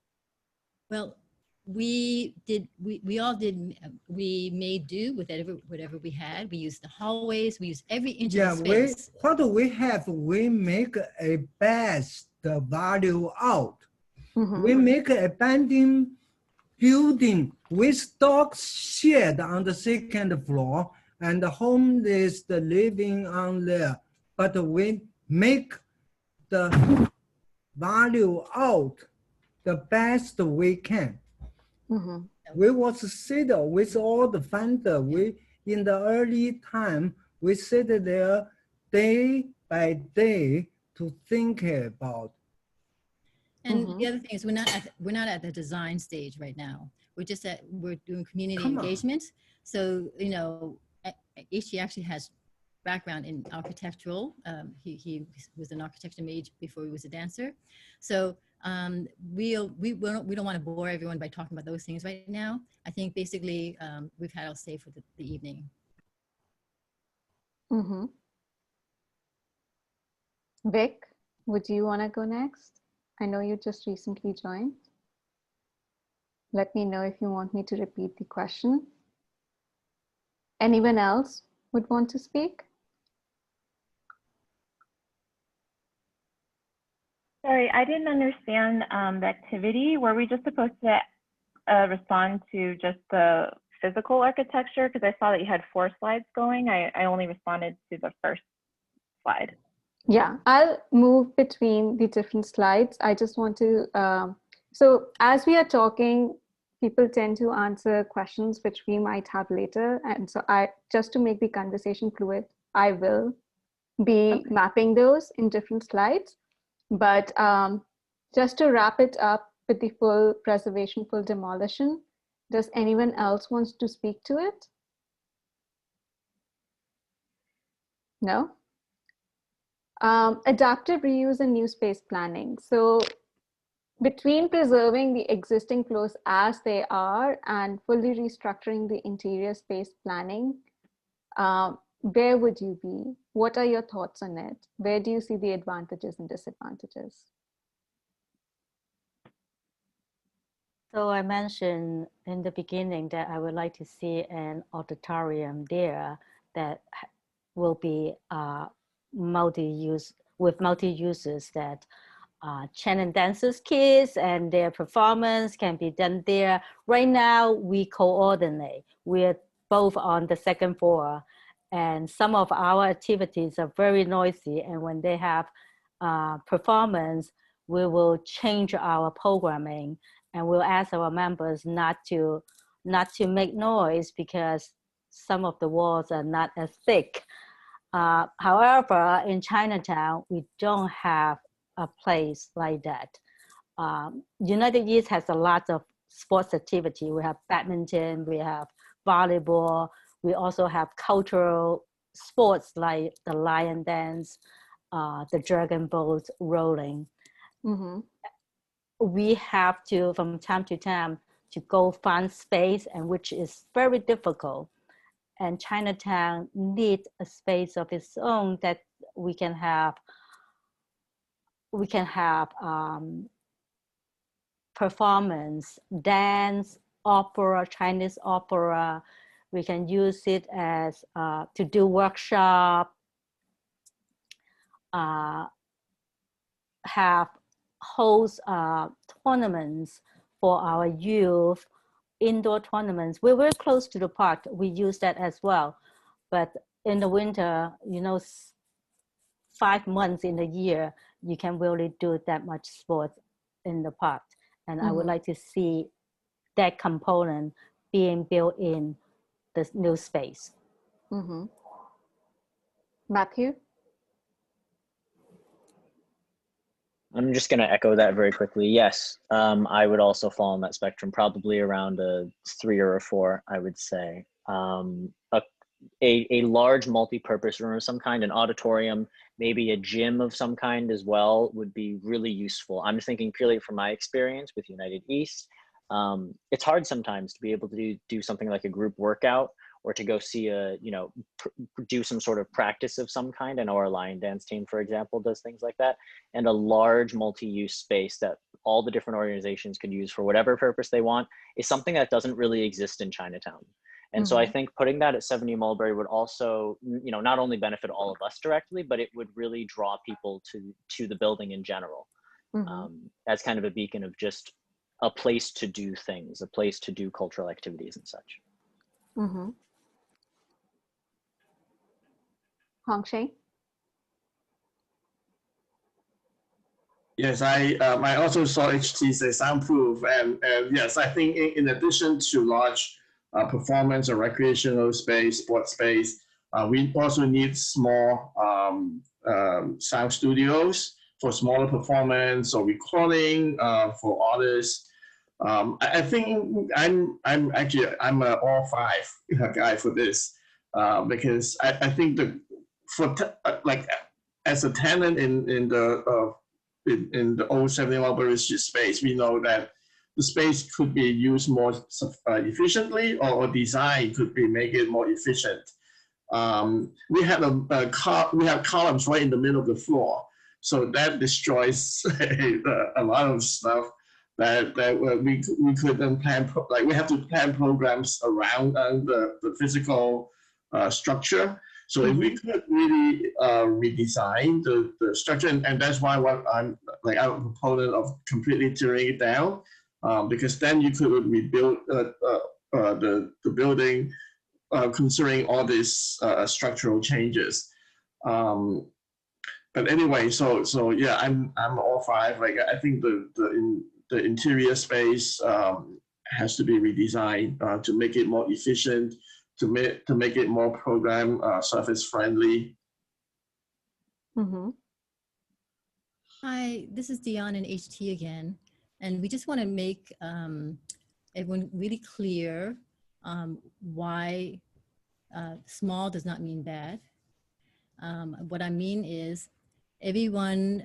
Well, we all did, we made do with whatever we had. We used the hallways, we used every inch of the space. What we have, we make a best value out. We make an abandoned building with stock shed on the 2nd floor and the homeless living on there. But we make the value out the best we can. We was sit with all the funder. We in the early time we sit there day by day to think about. And the other thing is we're not at the design stage right now. We're doing community engagement. So you know, HG actually has background in architectural. He was an architecture major before he was a dancer. So we don't want to bore everyone by talking about those things right now. I think basically we've had our say for the evening. Vic, would you want to go next? I know you just recently joined. Let me know if you want me to repeat the question. Anyone else would want to speak? Sorry, I didn't understand the activity. Were we just supposed to respond to just the physical architecture? Because I saw that you had 4 slides going. I only responded to the first slide. Yeah, I'll move between the different slides. I just want to, so as we are talking, people tend to answer questions which we might have later. And so just to make the conversation fluid, I will be mapping those in different slides. But just to wrap it up with the full preservation, full demolition, does anyone else want to speak to it? No? Adaptive reuse and new space planning. So between preserving the existing floors as they are and fully restructuring the interior space planning, where would you be? What are your thoughts on it? Where do you see the advantages and disadvantages? So I mentioned in the beginning that I would like to see an auditorium there that will be multi-use with multi-uses, that Shannon dancers kids and their performance can be done there. Right now we coordinate. We're both on the 2nd floor, and some of our activities are very noisy, and when they have performance, we will change our programming, and we'll ask our members not to make noise because some of the walls are not as thick. However, in Chinatown, we don't have a place like that. United East has a lot of sports activity. We have badminton, we have volleyball, we also have cultural sports like the lion dance, the dragon boat rolling. We have to, from time to time, to go find space, and which is very difficult. And Chinatown needs a space of its own that we can have performance, dance, opera, Chinese opera. We can use it as to do workshop, host tournaments for our youth indoor tournaments. We're very close to the park. We use that as well. But in the winter, you know, 5 months in a year, you can really do that much sports in the park. And I would like to see that component being built in the new space. Matthew? I'm just going to echo that very quickly. Yes, I would also fall on that spectrum, probably around a 3 or a 4, I would say. A large multi-purpose room of some kind, an auditorium, maybe a gym of some kind as well would be really useful. I'm just thinking purely from my experience with United East. It's hard sometimes to be able to do something like a group workout or to go see a, you know, do some sort of practice of some kind. I know our lion dance team, for example, does things like that. And a large multi-use space that all the different organizations could use for whatever purpose they want is something that doesn't really exist in Chinatown. And so I think putting that at 70 Mulberry would also, you know, not only benefit all of us directly, but it would really draw people to the building in general, as kind of a beacon of just a place to do things, a place to do cultural activities and such. Hongsheng? Yes, I also saw HT say soundproof, and yes, I think in addition to large performance or recreational space, sports space, we also need small sound studios for smaller performance or recording for artists. I think I'm an all 5 guy for this because I think like as a tenant in the old 70 Mulberry Street space, we know that the space could be used more efficiently, or design could be make it more efficient. We have we have columns right in the middle of the floor, so that destroys a lot of stuff that we couldn't plan. Like we have to plan programs around the physical structure. So if we could really redesign the structure, and that's why I'm a proponent of completely tearing it down, because then you could rebuild the building considering all these structural changes. But anyway, so yeah, I'm all 5. Like I think the interior space has to be redesigned to make it more efficient, to make it more program surface friendly. Hi, this is Dion and HT again, and we just want to make everyone really clear why small does not mean bad. What I mean is everyone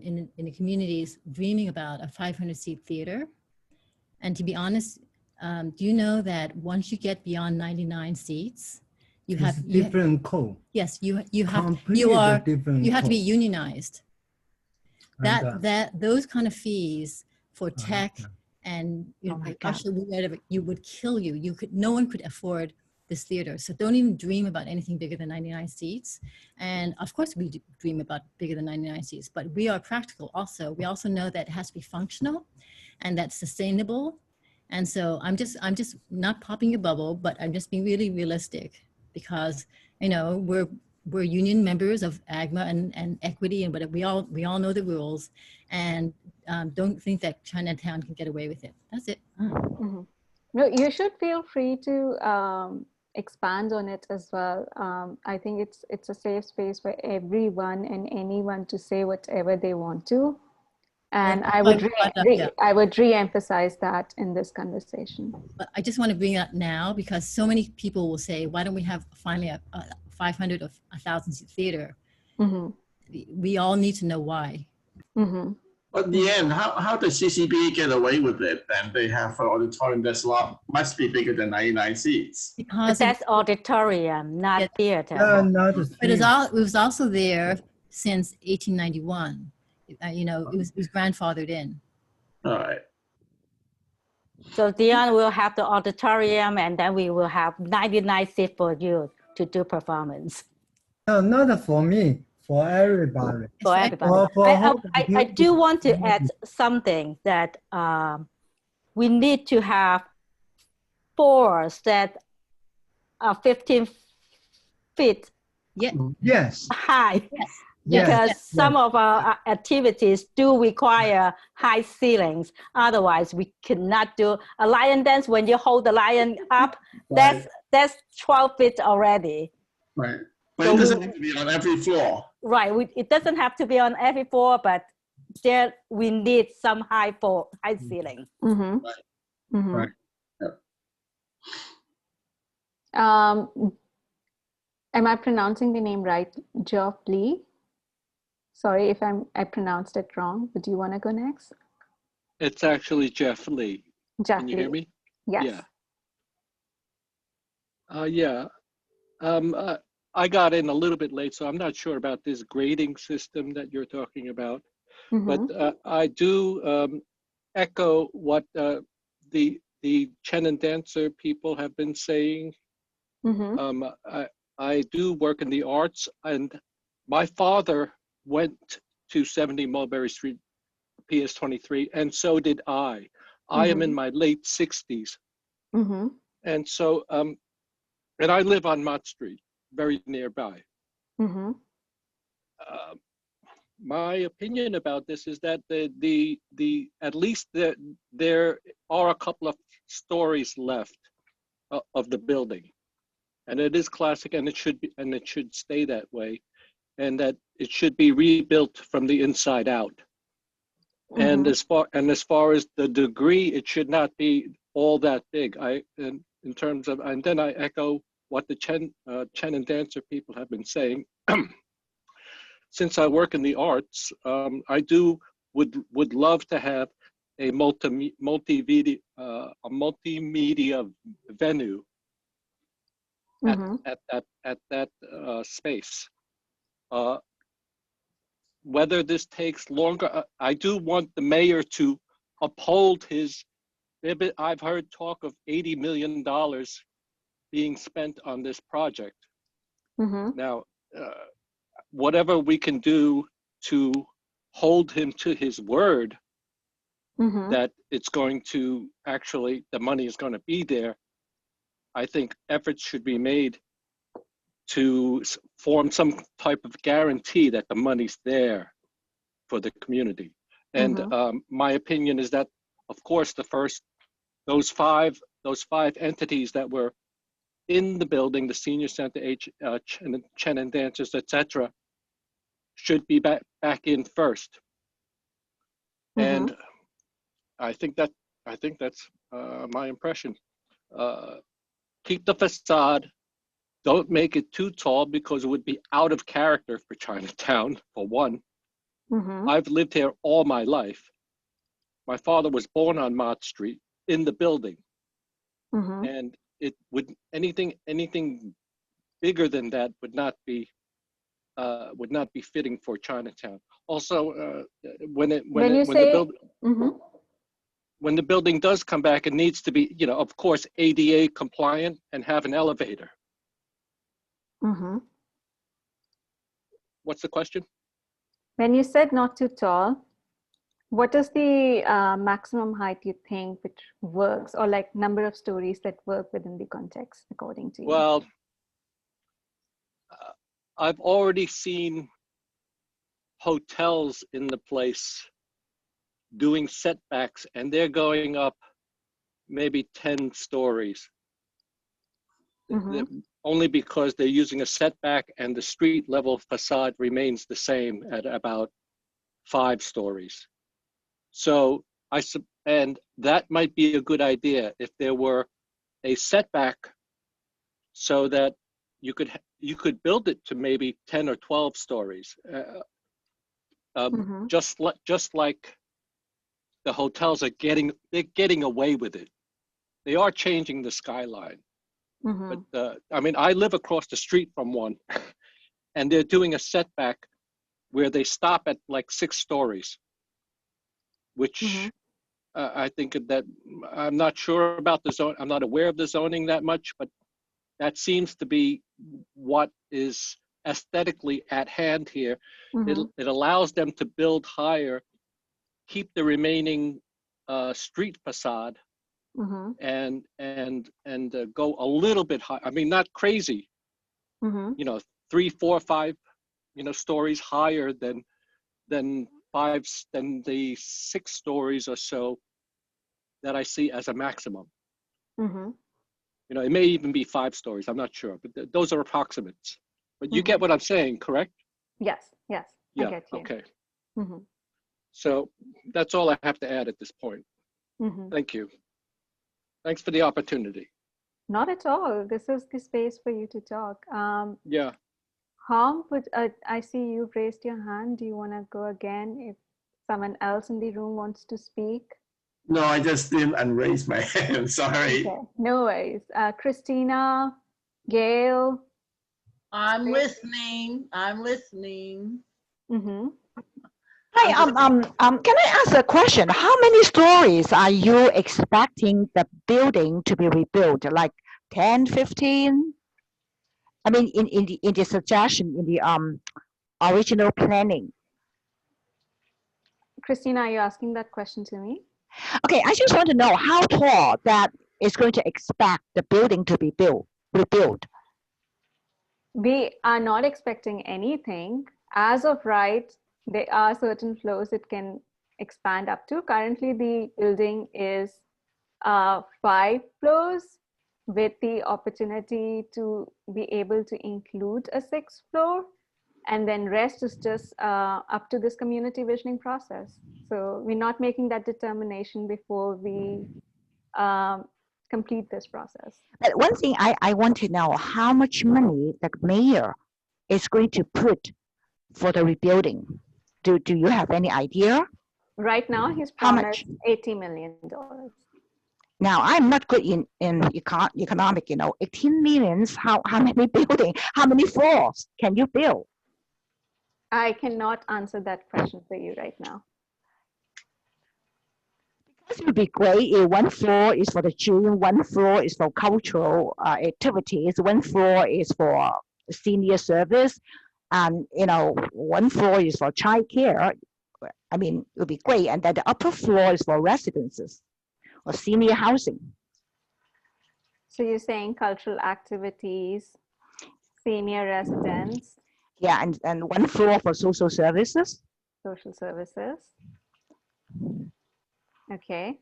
in the community is dreaming about a 500-seat theater, and to be honest, do you know that once you get beyond 99 seats, you have different code. Yes, you have to be unionized. Those kind of fees for tech and actually whatever, you would kill you. No one could afford this theater. So don't even dream about anything bigger than 99 seats. And of course we dream about bigger than 99 seats, but we are practical also. We also know that it has to be functional and that's sustainable. And so I'm just not popping a bubble, but I'm just being really realistic because, you know, we're union members of AGMA and equity, and but we all know the rules, and don't think that Chinatown can get away with it. That's it. No, you should feel free to expand on it as well. I think it's a safe space for everyone and anyone to say whatever they want to. And I would re-emphasize that in this conversation. But I just want to bring it up now because so many people will say, why don't we have finally a 500 or 1,000-seat theater? We all need to know why. But in the end, how does CCB get away with it? Then they have an auditorium that's must be bigger than 99 seats. Because that's auditorium, not theater. But it was also there since 1891. You know, it was grandfathered in. All right. So Dion will have the auditorium, and then we will have 99 seats for you to do performance. No, not for me, for everybody. For everybody. I do want to add something that we need to have floors that are 15 feet Yes. high. Yes. Because some of our activities do require high ceilings. Otherwise, we cannot do a lion dance. When you hold the lion up, Right. that's 12 feet already. Right. But So it doesn't have to be on every floor. Right. It doesn't have to be on every floor, but there we need some high ceiling. Mm-hmm. Right. Mm-hmm. Right. Yep. Am I pronouncing the name right? Geoff Lee? Sorry if I pronounced it wrong, but do you want to go next? It's actually Jeff Lee. Jeff Can you Lee. hear me? Yes. Yeah. I got in a little bit late, so I'm not sure about this grading system that you're talking about. Mm-hmm. But I do echo what the Chen and Dancer people have been saying. Mm-hmm. I do work in the arts, and my father went to 70 Mulberry Street, PS23, and so did I. I am in my late 60s. Mm-hmm. And so, and I live on Mott Street, very nearby. Mm-hmm. My opinion about this is that at least there are a couple of stories left of the building, and it is classic, and it should stay that way, and that it should be rebuilt from the inside out. And as far as the degree, it should not be all that big. In terms of, and then I echo what the Chen and Dancer people have been saying. Since I work in the arts, I would love to have a multimedia venue at that space. Whether this takes longer, I do want the mayor to uphold his. I've heard talk of $80 million being spent on this project. Now, whatever we can do to hold him to his word that it's going to actually, the money is going to be there, I think efforts should be made to form some type of guarantee that the money's there for the community. And my opinion is that, of course, those five entities that were in the building, the senior center, Chen and Dancers, etc., should be back in first. And I think that's my impression. Keep the facade. Don't make it too tall because it would be out of character for Chinatown, for one. I've lived here all my life. My father was born on Mott Street in the building. And it would anything bigger than that would not be fitting for Chinatown. Also, when the building does come back, it needs to be, of course, ADA compliant and have an elevator. What's the question? When you said not too tall, what is the maximum height you think which works, or like number of stories that work within the context, according to you? Well, I've already seen hotels in the place doing setbacks, and they're going up maybe 10 stories. Only because they're using a setback and the street level facade remains the same at about 5 stories. So and that might be a good idea if there were a setback so that you could build it to maybe 10 or 12 stories. Just like the hotels are getting away with it. They are changing the skyline. But I mean, I live across the street from one, and they're doing a setback where they stop at like 6 stories, which I think that I'm not sure about the zone. I'm not aware of the zoning that much, but that seems to be what is aesthetically at hand here. It allows them to build higher, keep the remaining street facade, and go a little bit high. I mean, not crazy, you know, 3, 4, 5, you know, stories higher than the 6 stories or so that I see as a maximum. You know, it may even be 5 stories. I'm not sure, but those are approximates. But you get what I'm saying, correct? Yes, yes, Yeah, I get you. okay. So that's all I have to add at this point. Thank you. Thanks for the opportunity. Not at all. This is the space for you to talk. Yeah. Hong, I see you've raised your hand. Do you want to go again if someone else in the room wants to speak? No, I just didn't unraise my hand. Sorry. Okay, no worries. Christina, Gail. I'm listening. I'm listening. Hi, can I ask a question? How many stories are you expecting the building to be rebuilt? Like 10, 15? I mean, in the suggestion, in the original planning. Christina, are you asking that question to me? Okay, I just want to know how tall that is going to expect the building to be rebuilt. We are not expecting anything. As of right, there are certain floors it can expand up to. Currently, the building is 5 floors with the opportunity to be able to include a 6th floor. And then rest is just up to this community visioning process. So we're not making that determination before we complete this process. But one thing I want to know, how much money the mayor is going to put for the rebuilding? Do you have any idea? Right now, he's promised $80 million. Now, I'm not good in economic, you know, 18 millions, how many buildings, how many floors can you build? I cannot answer that question for you right now. Because it would be great if 1 floor is for the children, 1 floor is for cultural activities, 1 floor is for senior service, and, you know, 1 floor is for child care. I mean, it would be great. And then the upper floor is for residences or senior housing. So you're saying cultural activities, senior residents? Yeah, and 1 floor for social services. Social services. Okay.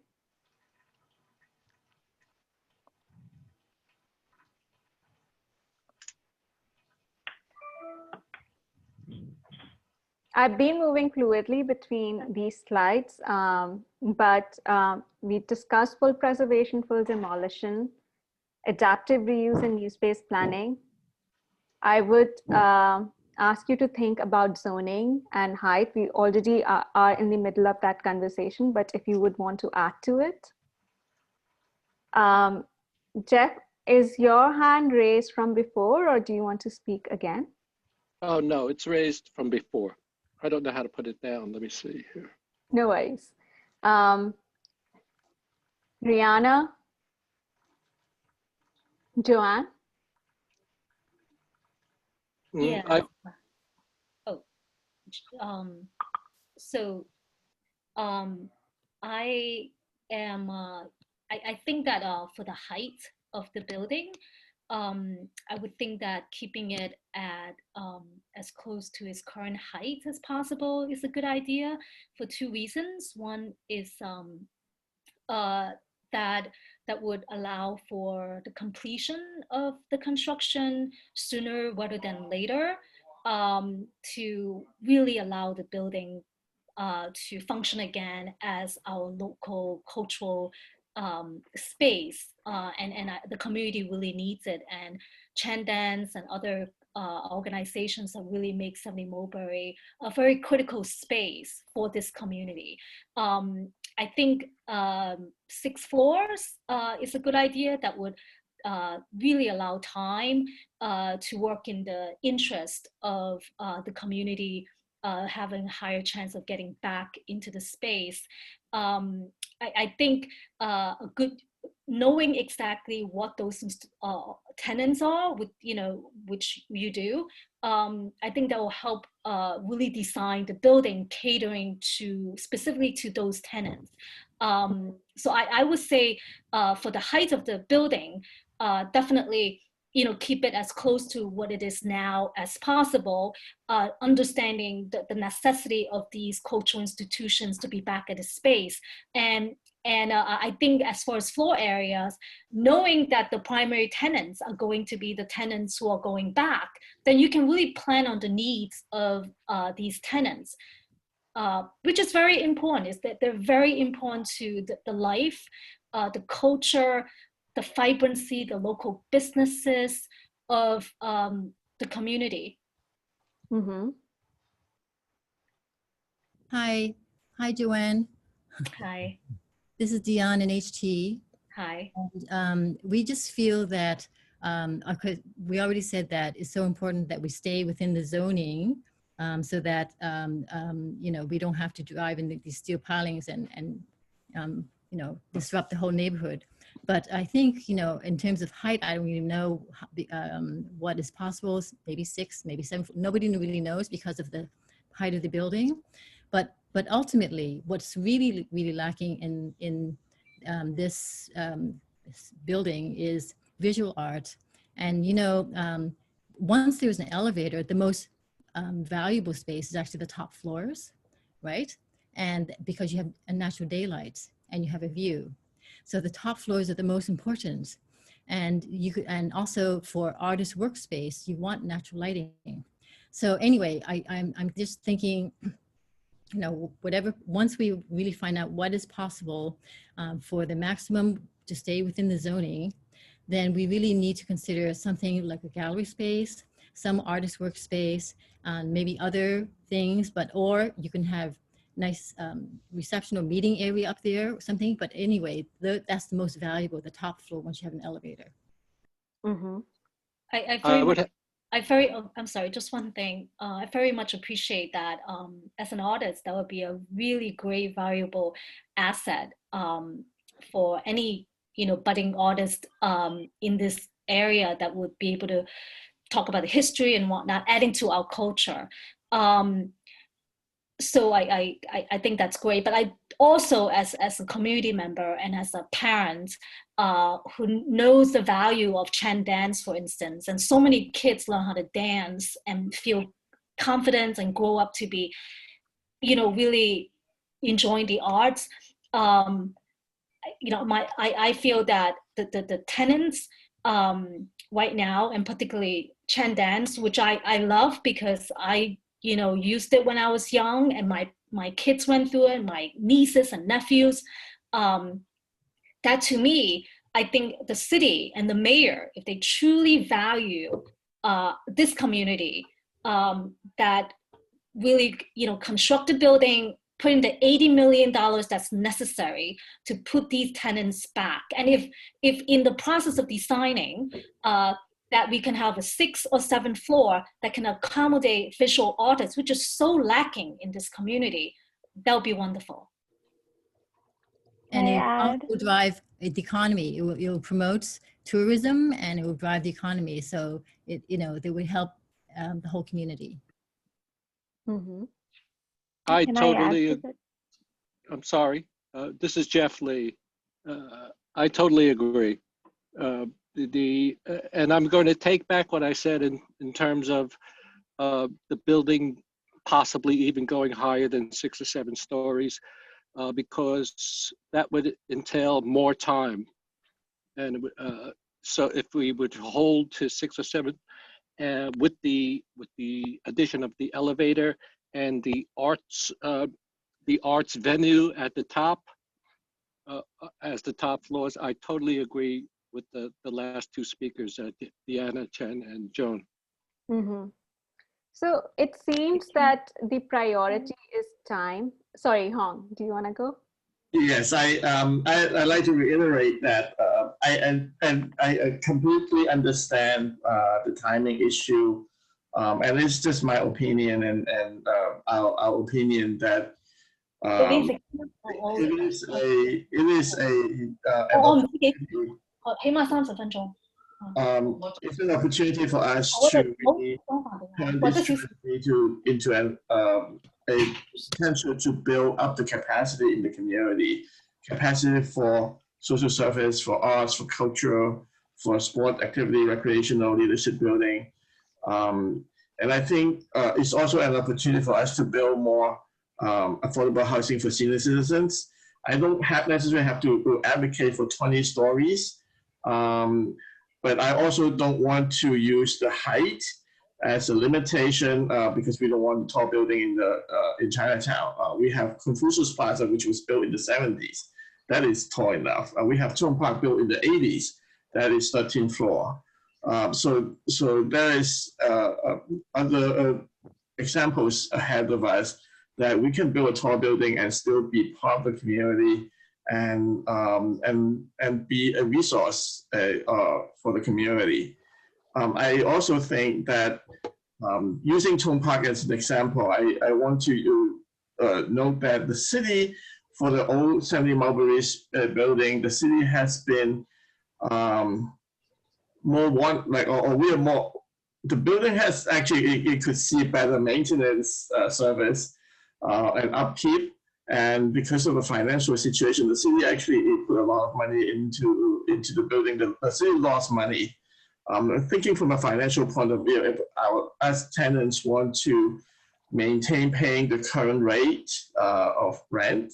I've been moving fluidly between these slides, but we discussed full preservation, full demolition, adaptive reuse and new space planning. I would ask you to think about zoning and height. We already are in the middle of that conversation, but if you would want to add to it. Jeff, is your hand raised from before, or do you want to speak again? Oh, no, it's raised from before. I don't know how to put it down. Let me see here. No worries. Rihanna? Joanne? Yeah. I am, I think that for the height of the building, I would think that keeping it at as close to its current height as possible is a good idea for 2 reasons. One is that would allow for the completion of the construction sooner rather than later, to really allow the building to function again as our local cultural space, and the community really needs it. And Chan Dance and other organizations that really make 70 Mulberry a very critical space for this community. I think 6 floors is a good idea that would really allow time to work in the interest of the community having a higher chance of getting back into the space. I think a good knowing exactly what those tenants are, with, you know, which you do, I think that will help really design the building catering to specifically to those tenants. So I would say for the height of the building, definitely, keep it as close to what it is now as possible, understanding the necessity of these cultural institutions to be back at the space. And I think as far as floor areas, knowing that the primary tenants are going to be the tenants who are going back, then you can really plan on the needs of these tenants. Which is very important, is that they're very important to the life, the culture, the vibrancy, the local businesses of the community. Mm-hmm. Hi, Joanne. Hi. This is Dion in HT. Hi. And, we just feel that, we already said that it's so important that we stay within the zoning, so that we don't have to drive in these steel pilings and disrupt the whole neighborhood. But I think, in terms of height, I don't even know what is possible. Maybe 6, maybe 7. Nobody really knows because of the height of the building. But ultimately, what's really lacking in this building is visual art. And once there's an elevator, the most valuable space is actually the top floors, right? And because you have a natural daylight and you have a view. So the top floors are the most important. And and also for artist workspace, you want natural lighting. So anyway, I'm just thinking, once we really find out what is possible for the maximum to stay within the zoning, then we really need to consider something like a gallery space, some artist workspace, maybe other things, or you can have nice reception or meeting area up there or something. But anyway, that's the most valuable, the top floor, once you have an elevator. Mm-hmm. I'm sorry, just one thing. I very much appreciate that. As an artist, that would be a really great, valuable asset for any, budding artist in this area that would be able to talk about the history and whatnot, adding to our culture. So I think that's great. But I also, as a community member and as a parent who knows the value of Chan dance, for instance, and so many kids learn how to dance and feel confident and grow up to be, really enjoying the arts. I feel that the tenants right now, and particularly Chan dance, which I love because I used it when I was young, and my kids went through it, my nieces and nephews. That to me, I think the city and the mayor, if they truly value this community, that really, construct a building, put in the $80 million that's necessary to put these tenants back. And if in the process of designing, that we can have a 6th or 7th floor that can accommodate visual artists, which is so lacking in this community, that would be wonderful. And it will drive the economy. It will promote tourism and it will drive the economy. So they would help the whole community. Mm-hmm. I'm sorry. This is Jeff Lee. I totally agree. And I'm going to take back what I said in terms of the building possibly even going higher than 6 or 7 stories, because that would entail more time. And so if we would hold to 6 or 7, with the addition of the elevator and the arts venue at the top, as the top floors, I totally agree with the last 2 speakers, Deanna Chen and Joan. Mm-hmm. So it seems that the priority is time. Sorry, Hong, do you want to go? Yes, I'd like to reiterate that I completely understand the timing issue, and it's just my opinion and our opinion that it is it's an opportunity for us to really turn this strategy into a potential to build up the capacity in the community. capacity for social service, for arts, for culture, for sport activity, recreational leadership building. And I think it's also an opportunity for us to build more affordable housing for senior citizens. I don't necessarily have to advocate for 20 stories, but I also don't want to use the height as a limitation because we don't want a tall building in Chinatown. We have Confucius Plaza, which was built in the 70s. That is tall enough. We have Zhong Park built in the 80s. That is 13th floor. So there is other examples ahead of us that we can build a tall building and still be part of the community and be a resource for the community. I also think that using Zhong Park as an example, I want to note that the city, for the old 70 Mulberry building, the city has been the building has actually, it could see better maintenance service and upkeep. And because of the financial situation, the city actually put a lot of money into the building. The city lost money. Thinking from a financial point of view, if as tenants want to maintain paying the current rate of rent,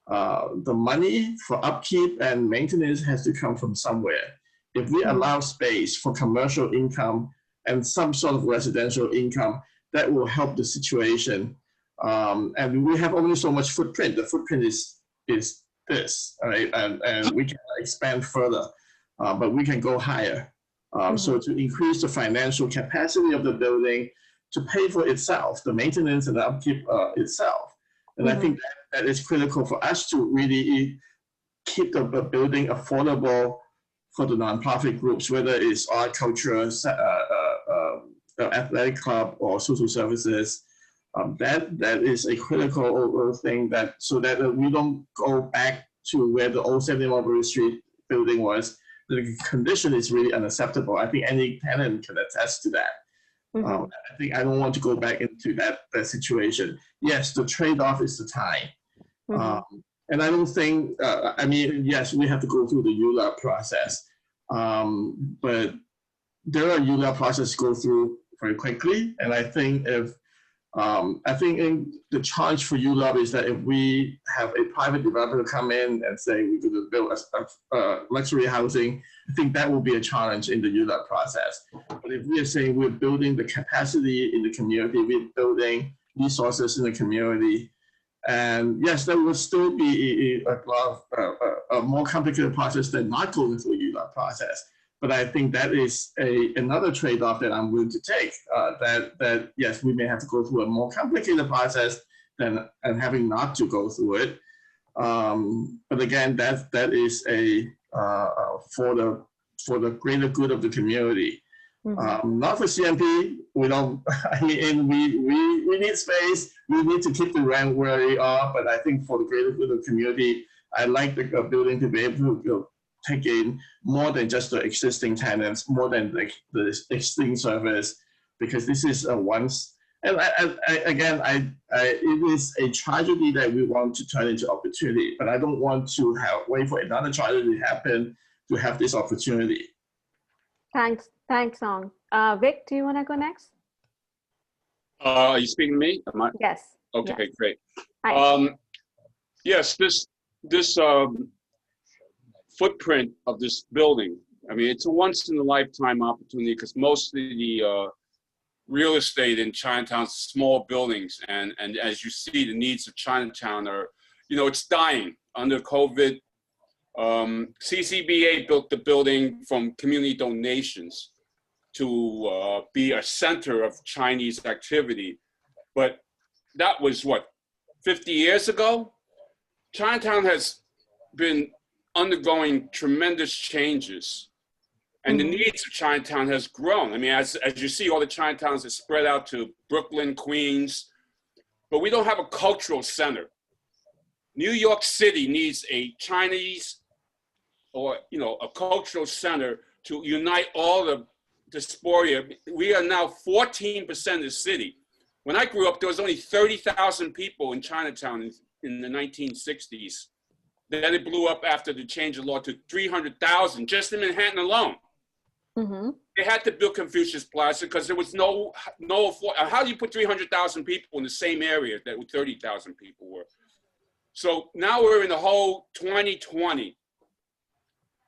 the money for upkeep and maintenance has to come from somewhere. If we allow space for commercial income and some sort of residential income, that will help the situation. And we have only so much footprint. The footprint is this, right? And we can expand further, but we can go higher. So to increase the financial capacity of the building to pay for itself, the maintenance and the upkeep itself. And I think that is critical for us to really keep the building affordable for the nonprofit groups, whether it's art, culture, athletic club, or social services. That is a critical thing so that we don't go back to where the old 70 Mulberry Street building was. The condition is really unacceptable. I think any tenant can attest to that. I think I don't want to go back into that situation. Yes, the trade-off is the time. And I don't think, I mean, yes, we have to go through the ULAP process, but there are ULAP processes go through very quickly. And I think the charge for ULAP is that if we have a private developer come in and say we're going to build a luxury housing, I think that will be a challenge in the ULAP process. But if we are saying we're building the capacity in the community, we're building resources in the community, and yes, there will still be a more complicated process than not going through a ULAP process. But I think that is another trade-off that I'm willing to take, that yes, we may have to go through a more complicated process and having not to go through it. But again, that is for the greater good of the community. Not for CMP. We don't. I mean, we need space. We need to keep the rent where they are. But I think for the greater good of the community, I like the building to be able to take in more than just the existing tenants, more than the existing service, because this is a once. And it is a tragedy that we want to turn into opportunity, but I don't want to wait for another tragedy to happen to have this opportunity. Thanks, Song. Vic, do you want to go next? Are you speaking to me? Yes. Okay, yes. Great. Hi. Yes, this footprint of this building, I mean, it's a once in a lifetime opportunity because most of the real estate in Chinatown is small buildings. And as you see, the needs of Chinatown are, it's dying under COVID. CCBA built the building from community donations to be a center of Chinese activity. But that was what, 50 years ago? Chinatown has been undergoing tremendous changes, and the needs of Chinatown has grown. I mean, as you see, all the Chinatowns are spread out to Brooklyn, Queens, but we don't have a cultural center. New York City needs a Chinese or, a cultural center to unite all the diaspora. We are now 14% of the city. When I grew up, there was only 30,000 people in Chinatown in the 1960s. Then it blew up after the change of law to 300,000 just in Manhattan alone. They had to build Confucius Plaza because there was no how do you put 300,000 people in the same area that 30,000 people were? So now we're in the whole 2020.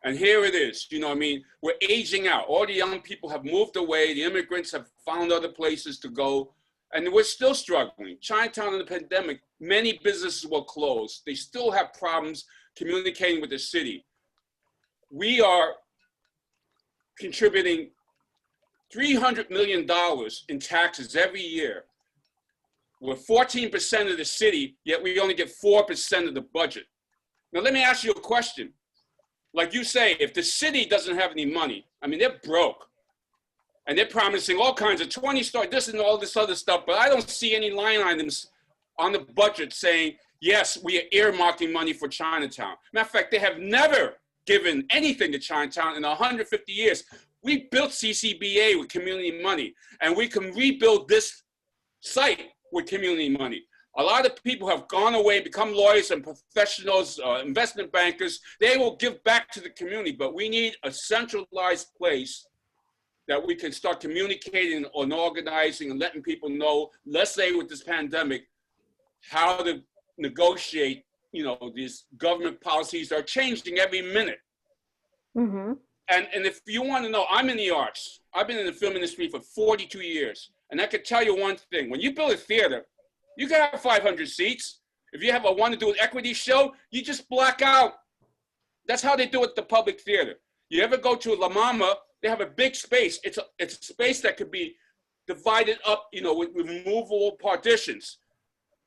And here it is, you know what I mean? We're aging out. All the young people have moved away. The immigrants have found other places to go. And we're still struggling. Chinatown in the pandemic, many businesses were closed. They still have problems communicating with the city. We are contributing $300 million in taxes every year. We're 14% of the city, yet we only get 4% of the budget. Now, let me ask you a question. Like you say, if the city doesn't have any money, I mean, they're broke. And they're promising all kinds of 20-story, this and all this other stuff, but I don't see any line items on the budget saying, yes, we are earmarking money for Chinatown. Matter of fact, they have never given anything to Chinatown in 150 years. We built CCBA with community money, and we can rebuild this site with community money. A lot of people have gone away, become lawyers and professionals, investment bankers. They will give back to the community, but we need a centralized place that we can start communicating and organizing and letting people know, let's say with this pandemic, how to negotiate, you know, these government policies are changing every minute. And if you want to know, I'm in the arts. I've been in the film industry for 42 years. And I can tell you one thing, when you build a theater, you can have 500 seats. If you want to do an equity show, you just black out. That's how they do it at the public theater. You ever go to La Mama, they have a big space. It's a space that could be divided up, you know, with removable partitions.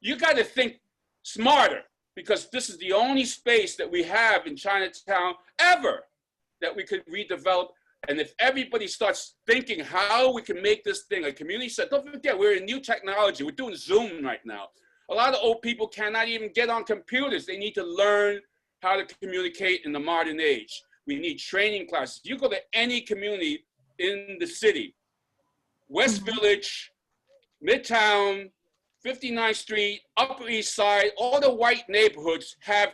You got to think smarter, because this is the only space that we have in Chinatown ever that we could redevelop. And if everybody starts thinking how we can make this thing a community center, don't forget, we're in new technology. We're doing Zoom right now. A lot of old people cannot even get on computers. They need to learn how to communicate in the modern age. We need training classes. You go to any community in the city, West Village, Midtown, 59th Street, Upper East Side, all the white neighborhoods have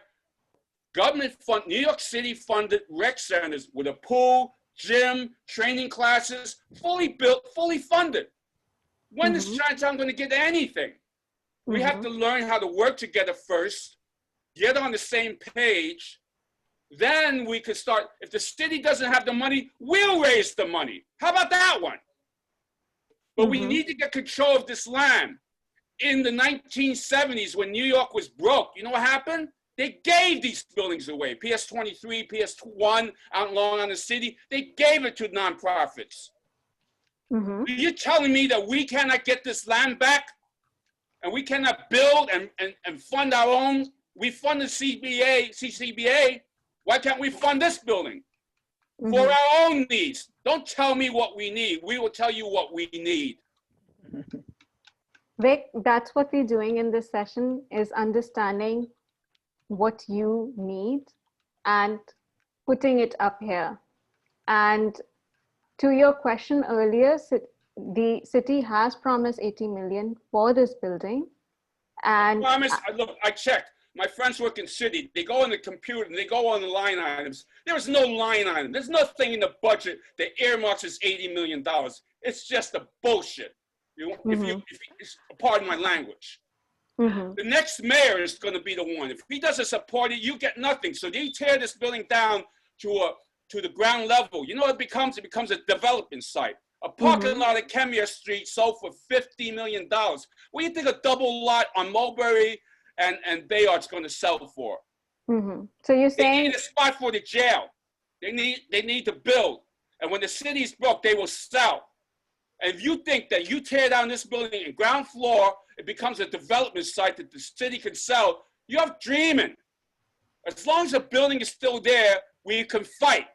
government fund, New York City funded rec centers with a pool, gym, training classes, fully built, fully funded. When is Chinatown going to get anything? We have to learn how to work together first, get on the same page. Then we could start. If the city doesn't have the money, we'll raise the money. How about that one? But we need to get control of this land. In the 1970s, when New York was broke, you know what happened? They gave these buildings away. PS 23, PS 1 out in Long Island City, they gave it to nonprofits. You're telling me that we cannot get this land back? And we cannot build and fund our own? We fund the CCBA. Why can't we fund this building? For our own needs. Don't tell me what we need. We will tell you what we need. Vic, that's what we're doing in this session, is understanding what you need and putting it up here. And to your question earlier, the city has promised 80 million for this building. And look, I checked. My friends work in city. They go on the computer and they go on the line items. There is no line item. There's nothing in the budget that earmarks is $80 million. It's just a bullshit. Pardon my language. The next mayor is going to be the one. If he doesn't support it, you get nothing. So they tear this building down to the ground level. You know what it becomes? It becomes a development site. A parking lot at Kemia Street sold for $50 million. What do you think a double lot on Mulberry and Bayard's going to sell for? So you're saying they need a spot for the jail. They need to build. And when the city's broke, they will sell. And if you think that you tear down this building in ground floor, it becomes a development site that the city can sell, you're dreaming. As long as the building is still there, we can fight.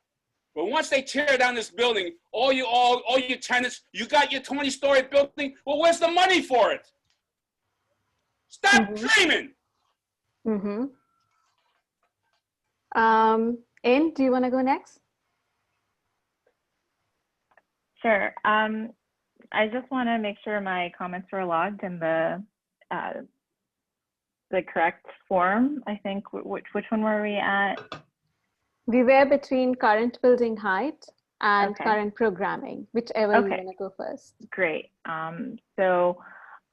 But once they tear down this building, all your tenants, you got your 20-story building, well, where's the money for it? Stop dreaming. In, do you want to go next? Sure. I just want to make sure my comments were logged in the the correct form. I think, which one were we at? We were between current building height and Okay. current programming, whichever you want to go first. Great. So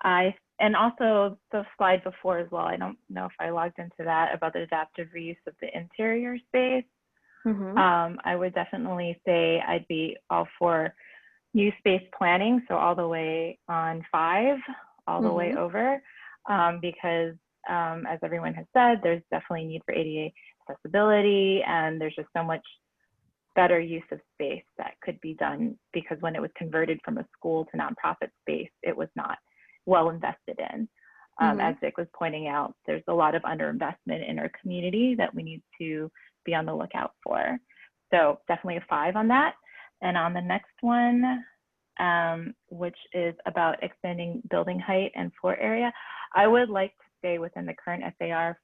and also the slide before as well, I don't know if I logged into that, about the adaptive reuse of the interior space. I would definitely say I'd be all for new space planning, so all the way on 5, all the way over, because as everyone has said, there's definitely need for ADA accessibility, and there's just so much better use of space that could be done, because when it was converted from a school to nonprofit space, it was not well invested in. As Vic was pointing out, there's a lot of underinvestment in our community that we need to be on the lookout for. So definitely a 5 on that. And on the next one, which is about extending building height and floor area, I would like to stay within the current FAR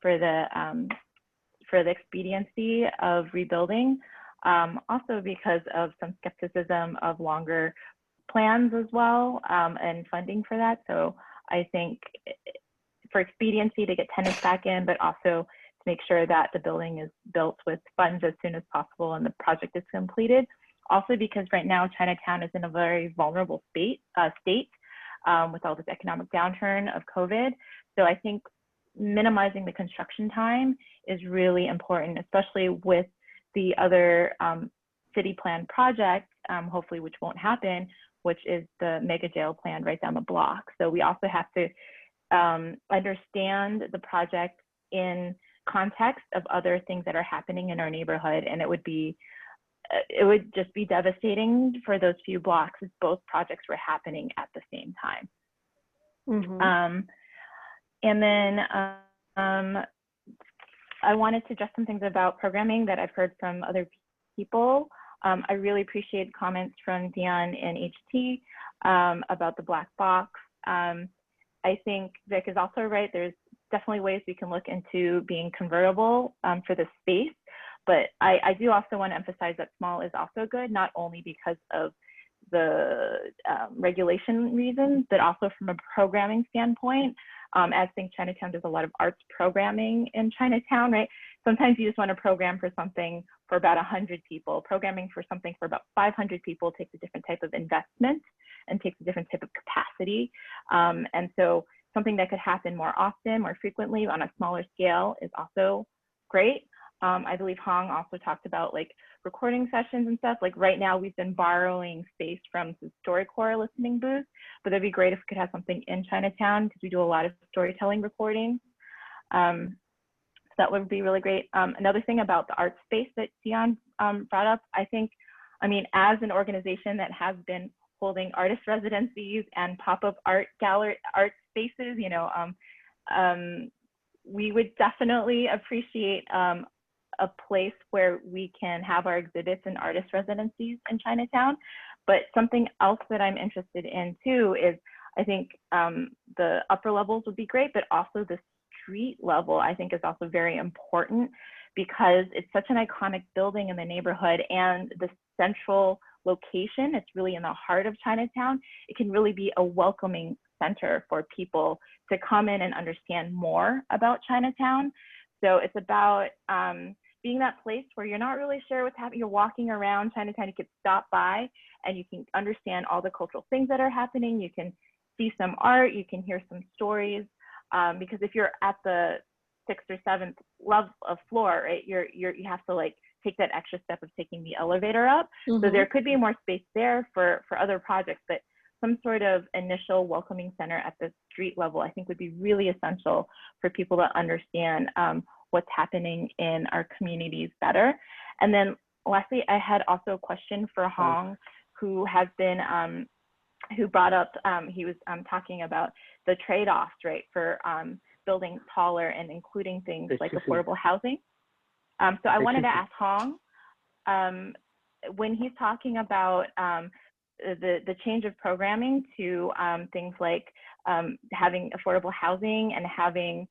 for the expediency of rebuilding, also because of some skepticism of longer plans as well, and funding for that. So I think for expediency to get tenants back in, but also to make sure that the building is built with funds as soon as possible and the project is completed. Also because right now Chinatown is in a very vulnerable state with all this economic downturn of COVID. So I think minimizing the construction time is really important, especially with the other city plan project, hopefully which won't happen, which is the mega jail plan right down the block. So we also have to understand the project in context of other things that are happening in our neighborhood, and it would just be devastating for those few blocks if both projects were happening at the same time. And then I wanted to address some things about programming that I've heard from other people. I really appreciate comments from Dion and HT about the black box. I think Vic is also right. There's definitely ways we can look into being convertible for the space, but I do also want to emphasize that small is also good, not only because of the regulation reasons, but also from a programming standpoint. As I think Chinatown does a lot of arts programming in Chinatown, right? Sometimes you just want to program for something for about 100 people. Programming for something for about 500 people takes a different type of investment and takes a different type of capacity. And so something that could happen more often, more frequently on a smaller scale is also great. I believe Hong also talked about like recording sessions and stuff. Like right now we've been borrowing space from the StoryCorps listening booth, but it'd be great if we could have something in Chinatown because we do a lot of storytelling recordings. So that would be really great. Another thing about the art space that Dion brought up, I think, I mean, as an organization that has been holding artist residencies and pop-up art gallery, art spaces, you know, we would definitely appreciate a place where we can have our exhibits and artist residencies in Chinatown. But something else that I'm interested in too is I think the upper levels would be great, but also the street level I think is also very important because it's such an iconic building in the neighborhood, and the central location, it's really in the heart of Chinatown. It can really be a welcoming center for people to come in and understand more about Chinatown. So it's about being that place where you're not really sure what's happening. You're walking around Chinatown, you can stop by and you can understand all the cultural things that are happening. You can see some art, you can hear some stories. Because if you're at the 6th or 7th level of floor, right, you have to like take that extra step of taking the elevator up. So there could be more space there for other projects, but some sort of initial welcoming center at the street level, I think would be really essential for people to understand what's happening in our communities better. And then lastly, I had also a question for Hong, who has been, who brought up, he was talking about the trade-offs, right, for building taller and including things like affordable housing. So I wanted to ask Hong, when he's talking about the change of programming to things like having affordable housing and having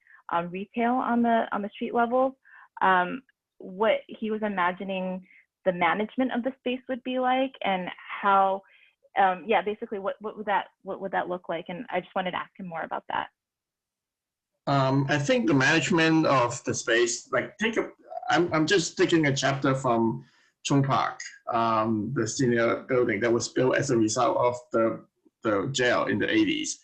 retail on the street levels, what he was imagining the management of the space would be like, and how, yeah, basically what would that look like? And I just wanted to ask him more about that. I think the management of the space, like I'm just taking a chapter from Chung Park, the senior building that was built as a result of the jail in the 80s.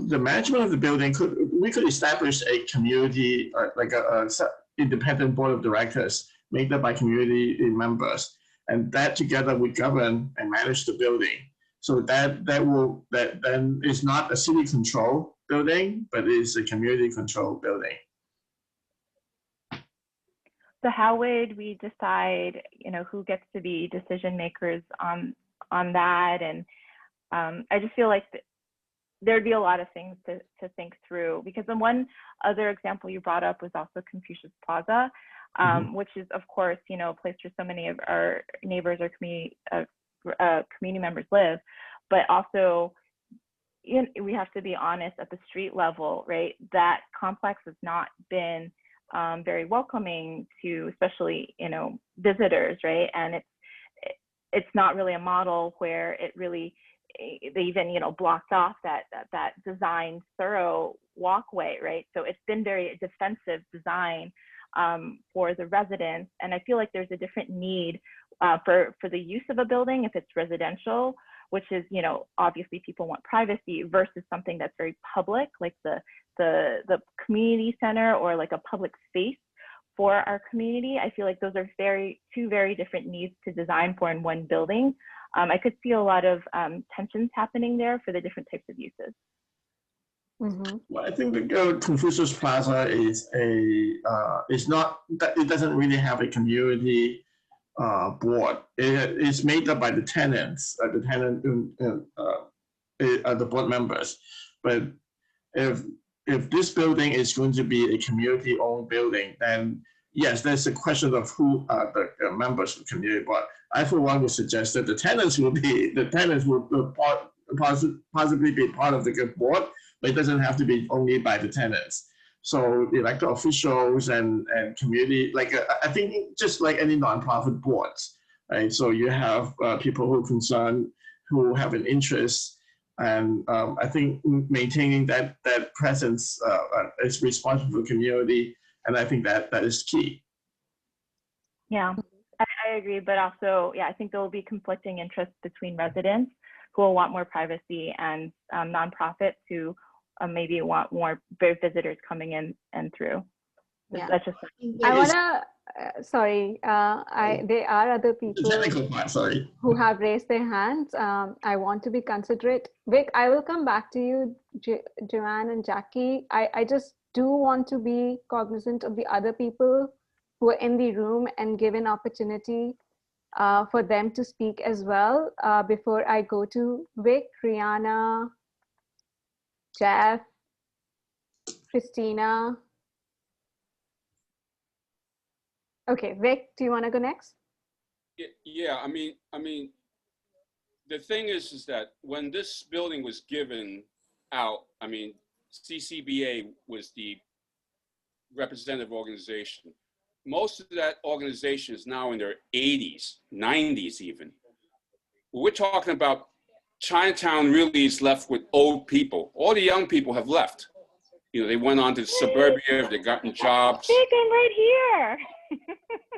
The management of the building we could establish a community, like a independent board of directors made up by community members, and that together would govern and manage the building. So that then is not a city control building, but is a community control building. So how would we decide, who gets to be decision makers on that? And I just feel like there'd be a lot of things to think through, because the one other example you brought up was also Confucius Plaza, which is, of course, a place where so many of our neighbors or community members live, but also we have to be honest, at the street level, right? That complex has not been very welcoming to, especially, visitors, right? And it's not really a model where it really, they even, blocked off that designed thorough walkway, right? So it's been very defensive design for the residents. And I feel like there's a different need for the use of a building if it's residential, which is, obviously people want privacy, versus something that's very public, like the community center or like a public space for our community. I feel like those are two very different needs to design for in one building. I could see a lot of tensions happening there for the different types of uses. Well, I think the Confucius Plaza is it doesn't really have a community board. It's made up by the tenants, the board members. But if this building is going to be a community-owned building, then yes, there's a question of who are the members of the community board. I, for one, would suggest that the tenants will possibly be part of the board, but it doesn't have to be only by the tenants. So elected officials and community, I think just like any nonprofit boards, right? So you have people who are concerned, who have an interest, and I think maintaining that presence is responsible for the community, and I think that is key. Yeah, I agree, but also, I think there will be conflicting interests between residents who will want more privacy and nonprofits who maybe want more visitors coming in and through. Yeah. That's just. I wanna. Sorry, there are other people who have raised their hands. I want to be considerate. Vic, I will come back to you, Joanne and Jackie. I just do want to be cognizant of the other people who are in the room and give an opportunity for them to speak as well before I go to Vic, Rihanna, Jeff, Christina. Okay, Vic, do you want to go next? Yeah, I mean, the thing is that when this building was given out, I mean, CCBA was the representative organization. Most of that organization is now in their 80s, 90s even. We're talking about Chinatown really is left with old people. All the young people have left. They went on to suburbia, they gotten jobs. Vic, I'm right here.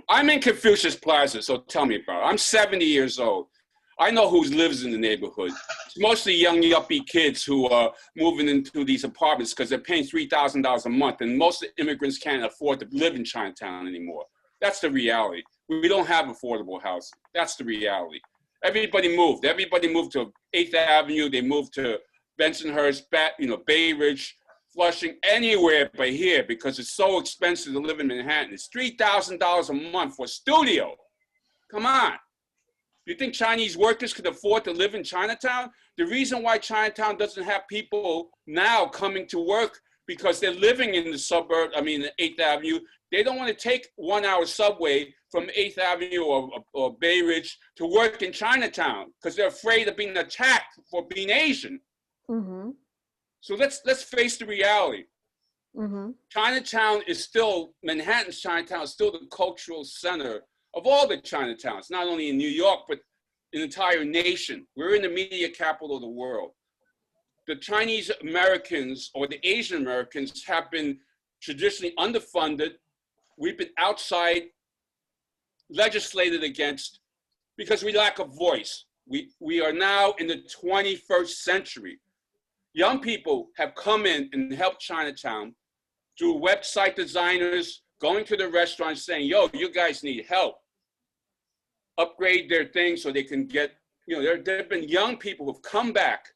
I'm in Confucius Plaza, so tell me about it. I'm 70 years old. I know who lives in the neighborhood. It's mostly young yuppie kids who are moving into these apartments because they're paying $3,000 a month, and most of the immigrants can't afford to live in Chinatown anymore. That's the reality. We don't have affordable housing. That's the reality. Everybody moved. Everybody moved to 8th Avenue. They moved to Bensonhurst, Bay Ridge, Flushing, anywhere but here because it's so expensive to live in Manhattan. It's $3,000 a month for a studio. Come on. You think Chinese workers could afford to live in Chinatown? The reason why Chinatown doesn't have people now coming to work because they're living in the suburb, 8th Avenue. They don't want to take 1 hour subway from 8th Avenue or Bay Ridge to work in Chinatown because they're afraid of being attacked for being Asian. Mm-hmm. So let's face the reality. Mm-hmm. Chinatown is still, Manhattan's Chinatown is still the cultural center of all the Chinatowns, not only in New York, but in the entire nation. We're in the media capital of the world. the Chinese Americans or the Asian Americans have been traditionally underfunded. We've been outside legislated against because we lack a voice. We are now in the 21st century. Young people have come in and helped Chinatown through website designers, going to the restaurants saying, yo, you guys need help. Upgrade their things so they can get, you know, there have been young people who've come back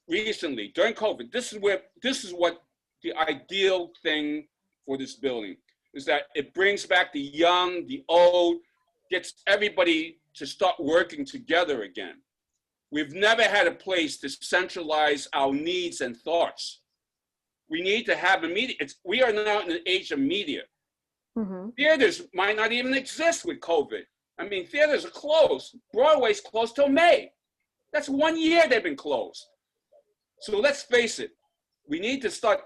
recently during COVID. This is what the ideal thing for this building is, that it brings back the young, the old, gets everybody to start working together again. We've never had a place to centralize our needs and thoughts. We need to have a media. We are now in an age of media. Theaters might not even exist with COVID. I mean, theaters are closed. Broadway's closed till May. That's 1 year they've been closed. So let's face it, we need to start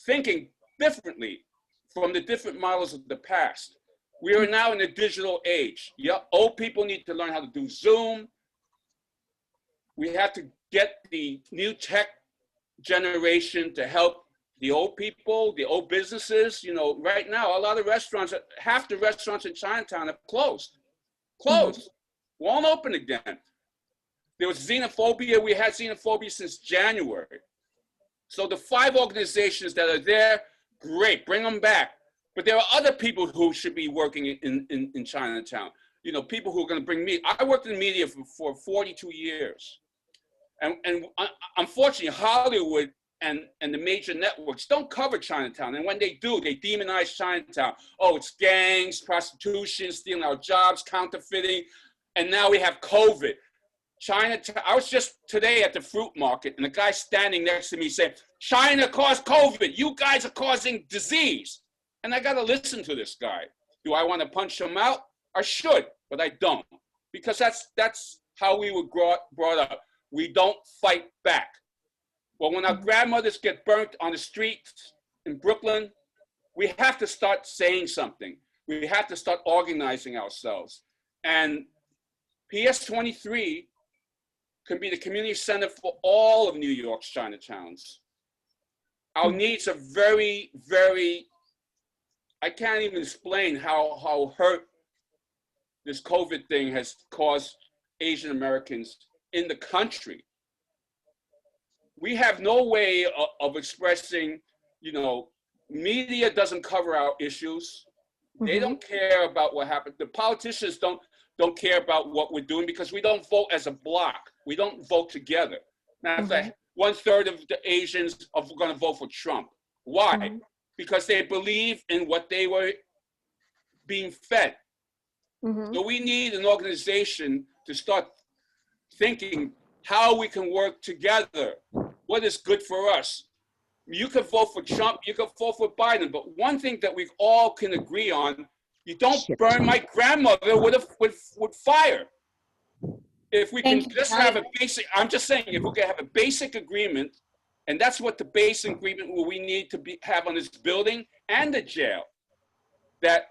thinking differently from the different models of the past. We are now in a digital age. Yeah, old people need to learn how to do Zoom. We have to get the new tech generation to help the old people, the old businesses. You know, right now, a lot of restaurants, half the restaurants in Chinatown are closed. Won't open again. There was xenophobia. We had xenophobia since January. So the 5 organizations that are there, great, bring them back. But there are other people who should be working in Chinatown. You know, people who are going to bring media. I worked in media for 42 years. And unfortunately, Hollywood and the major networks don't cover Chinatown. And when they do, they demonize Chinatown. Oh, it's gangs, prostitution, stealing our jobs, counterfeiting. And now we have COVID. Chinatown, I was just today at the fruit market, and the guy standing next to me said, China caused COVID. You guys are causing disease. And I got to listen to this guy. Do I want to punch him out? I should, but I don't. Because that's how we were brought up. We don't fight back. Well, when our grandmothers get burnt on the streets in Brooklyn, we have to start saying something. We have to start organizing ourselves. And PS23 can be the community center for all of New York's Chinatowns. Our needs are very, very, I can't even explain how hurt this COVID thing has caused Asian Americans in the country. We have no way of expressing, you know, media doesn't cover our issues. They don't care about what happened. The politicians don't care about what we're doing because we don't vote as a block. We don't vote together. Matter of fact, 1/3 of the Asians are going to vote for Trump. Why? Because they believe in what they were being fed. So we need an organization to start thinking how we can work together. What is good for us? You can vote for Trump, you can vote for Biden, but one thing that we all can agree on, you don't burn my grandmother with fire. If we can just have a basic, I'm just saying, if we can have a basic agreement, and that's what the basic agreement we need to have on this building and the jail, that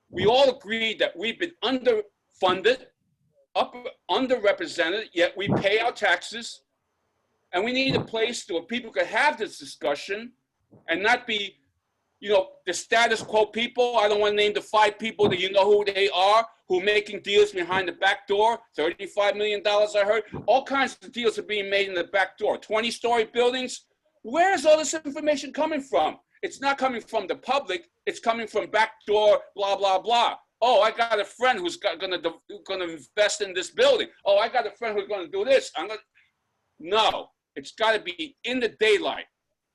we all agree that we've been underfunded, underrepresented, yet we pay our taxes, and we need a place where people can have this discussion and not be, you know, the status quo people. I don't want to name the 5 people that you know who they are, who are making deals behind the back door. $35 million, I heard. All kinds of deals are being made in the back door. 20-story buildings. Where is all this information coming from? It's not coming from the public. It's coming from backdoor, blah, blah, blah. Oh, I got a friend who's gonna invest in this building. Oh, I got a friend who's gonna do this. No, it's gotta be in the daylight.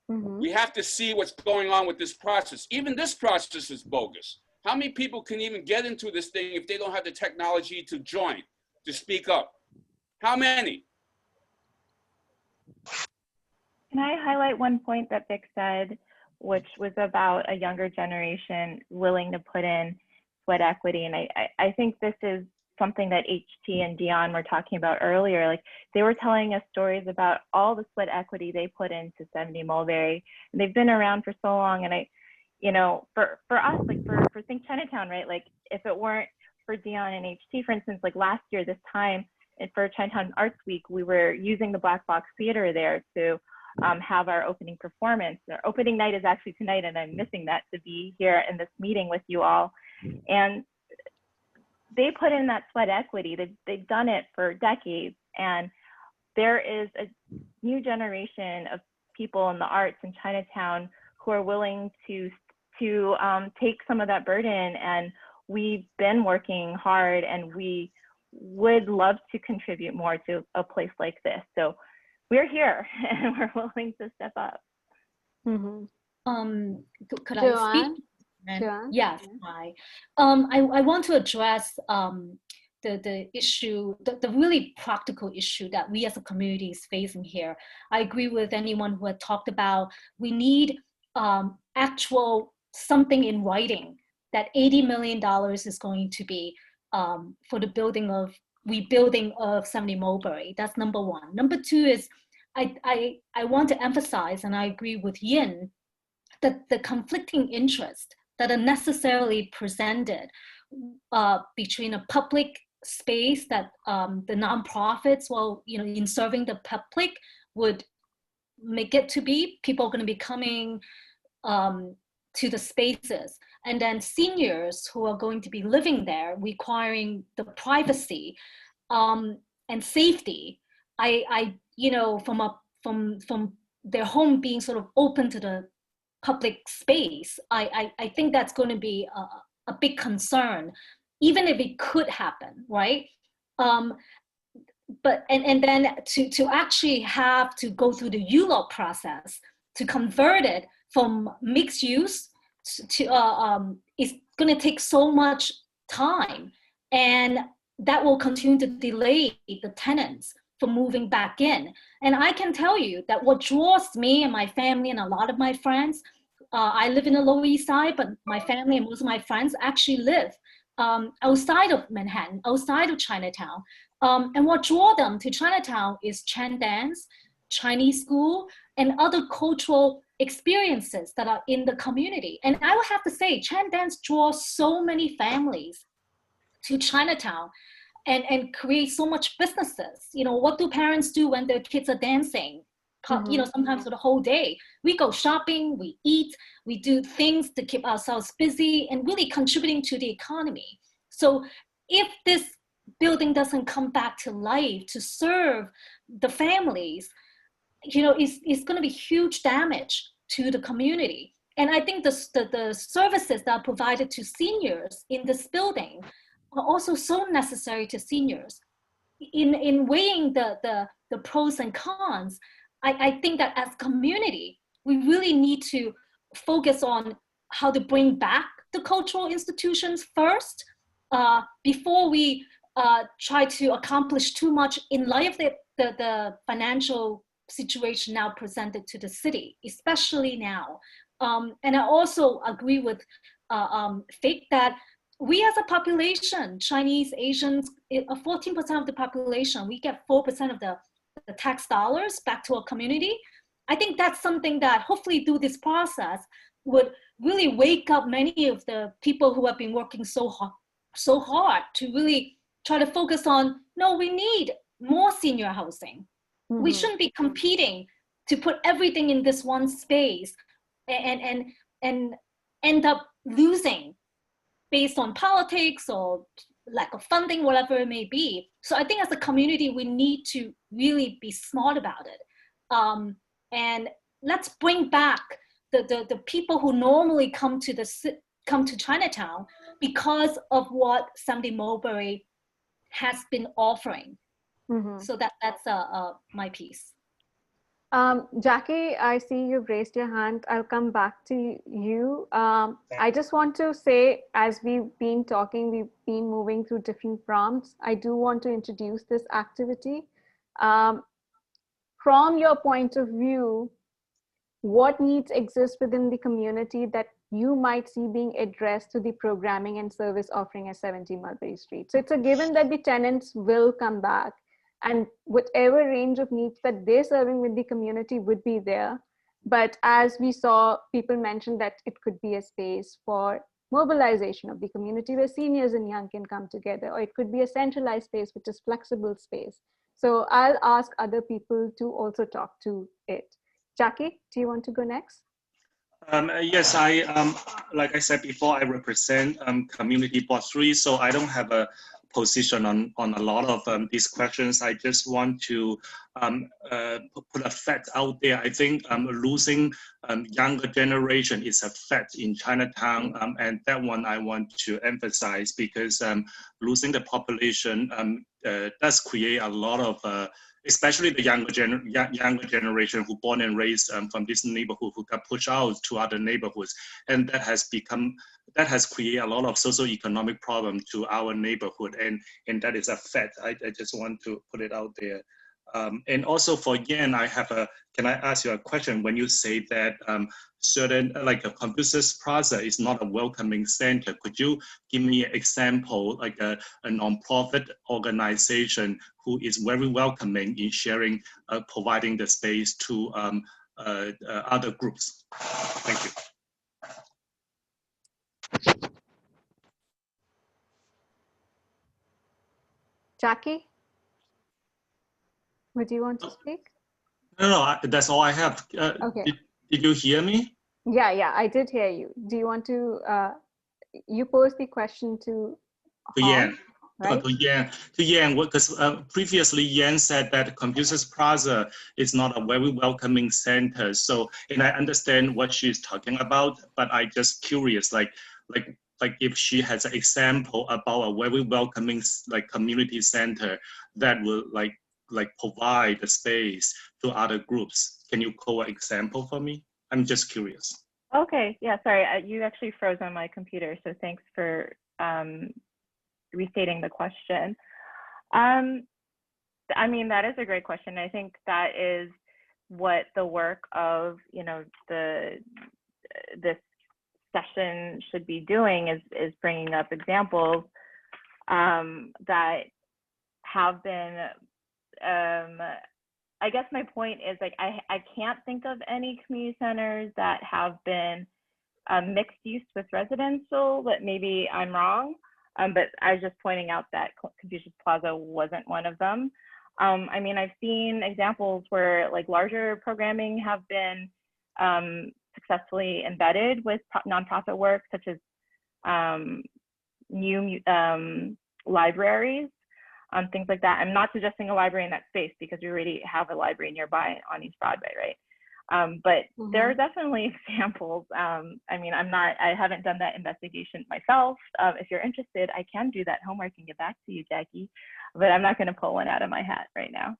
We have to see what's going on with this process. Even this process is bogus. How many people can even get into this thing if they don't have the technology to join, to speak up? How many? Can I highlight one point that Vic said, which was about a younger generation willing to put in sweat equity? And I think this is something that HT and Dion were talking about earlier. Like, they were telling us stories about all the sweat equity they put into 70 Mulberry, and they've been around for so long. And you know, for us, like for Think Chinatown, right? Like, if it weren't for Dion and HT, for instance, like last year this time, for Chinatown Arts Week, we were using the Black Box Theater there to have our opening performance. Our opening night is actually tonight, and I'm missing that to be here in this meeting with you all. And they put in that sweat equity. They've done it for decades, and there is a new generation of people in the arts in Chinatown who are willing to take some of that burden. And we've been working hard, and we would love to contribute more to a place like this. So we're here, and we're willing to step up. Could I speak? Yes, hi. I want to address the issue, the really practical issue that we as a community is facing here. I agree with anyone who had talked about we need actual something in writing that $80 million is going to be for the rebuilding of 70 Mulberry. That's number one. Number two is I want to emphasize, and I agree with Yin, that the conflicting interests that are necessarily presented between a public space that the nonprofits, in serving the public, would make it to be. People are going to be coming to the spaces, and then seniors who are going to be living there, requiring the privacy and safety. From their home being sort of open to the public space, I think that's going to be a big concern, even if it could happen, right? But then to actually have to go through the ULOC process to convert it from mixed use to is going to take so much time, and that will continue to delay the tenants from moving back in. And I can tell you that what draws me and my family and a lot of my friends, I live in the Lower East Side, but my family and most of my friends actually live outside of Manhattan, outside of Chinatown. And what draws them to Chinatown is Chan dance, Chinese school, and other cultural experiences that are in the community. And I would have to say, Chan dance draws so many families to Chinatown and create so much businesses. What do parents do when their kids are dancing? Sometimes for the whole day. We go shopping, we eat, we do things to keep ourselves busy and really contributing to the economy. So if this building doesn't come back to life to serve the families, it's going to be huge damage to the community. And I think the services that are provided to seniors in this building are also so necessary to seniors. In weighing the pros and cons, I think that as a community, we really need to focus on how to bring back the cultural institutions first, before we try to accomplish too much in light of the financial situation now presented to the city, especially now. And I also agree with Fake that we as a population, Chinese, Asians, 14% of the population, we get 4% of the tax dollars back to our community. I think that's something that hopefully through this process would really wake up many of the people who have been working so hard to really try to focus on, no, we need more senior housing. We shouldn't be competing to put everything in this one space and end up losing based on politics or lack of funding, whatever it may be. So I think as a community, we need to really be smart about it. And let's bring back the people who normally come to Chinatown because of what 70 Mulberry has been offering. So that's my piece. Jackie, I see you've raised your hand. I'll come back to you. I just want to say, as we've been talking, we've been moving through different prompts. I do want to introduce this activity. From your point of view, what needs exist within the community that you might see being addressed to the programming and service offering at 70 Mulberry Street? So it's a given that the tenants will come back, and whatever range of needs that they're serving with the community would be there. But as we saw, people mentioned that it could be a space for mobilization of the community where seniors and young can come together, or it could be a centralized space, which is flexible space. So I'll ask other people to also talk to it. Jackie, do you want to go next? Yes, like I said before, I represent Community Board 3, so I don't have a position on a lot of these questions. I just want to put a fact out there. I think losing younger generation is a fact in Chinatown, and that one I want to emphasize, because losing the population does create a lot of especially the younger generation who born and raised from this neighborhood, who got pushed out to other neighborhoods, and that has created a lot of socioeconomic problem to our neighborhood, and that is a fact. I just want to put it out there. And also for Yan, can I ask you a question? When you say that certain, like a Confucius Plaza is not a welcoming center, could you give me an example, like a nonprofit organization who is very welcoming in sharing, providing the space to other groups? Thank you. Jackie, would you want to speak? No, that's all I have. Okay. Did you hear me? Yeah, I did hear you. Do you want to, you posed the question to Yan, right? to Yan, because previously Yan said that Confucius Plaza is not a very welcoming center. So, and I understand what she's talking about, but I just curious, like if she has an example about a very welcoming community center that will like provide the space to other groups. Can you call an example for me? I'm just curious. Okay, yeah, sorry, you actually froze on my computer, so thanks for restating the question. I mean, that is a great question. I think that is what the work of, this session should be doing, is bringing up examples that have been, I guess my point is, like, I can't think of any community centers that have been mixed use with residential, but maybe I'm wrong. But I was just pointing out that Confucius Plaza wasn't one of them. I mean, I've seen examples where like larger programming have been successfully embedded with nonprofit work, such as new libraries, things like that. I'm not suggesting a library in that space because we already have a library nearby on East Broadway, right? But there are definitely examples. I mean, I haven't done that investigation myself. If you're interested, I can do that homework and get back to you, Jackie, but I'm not gonna pull one out of my hat right now.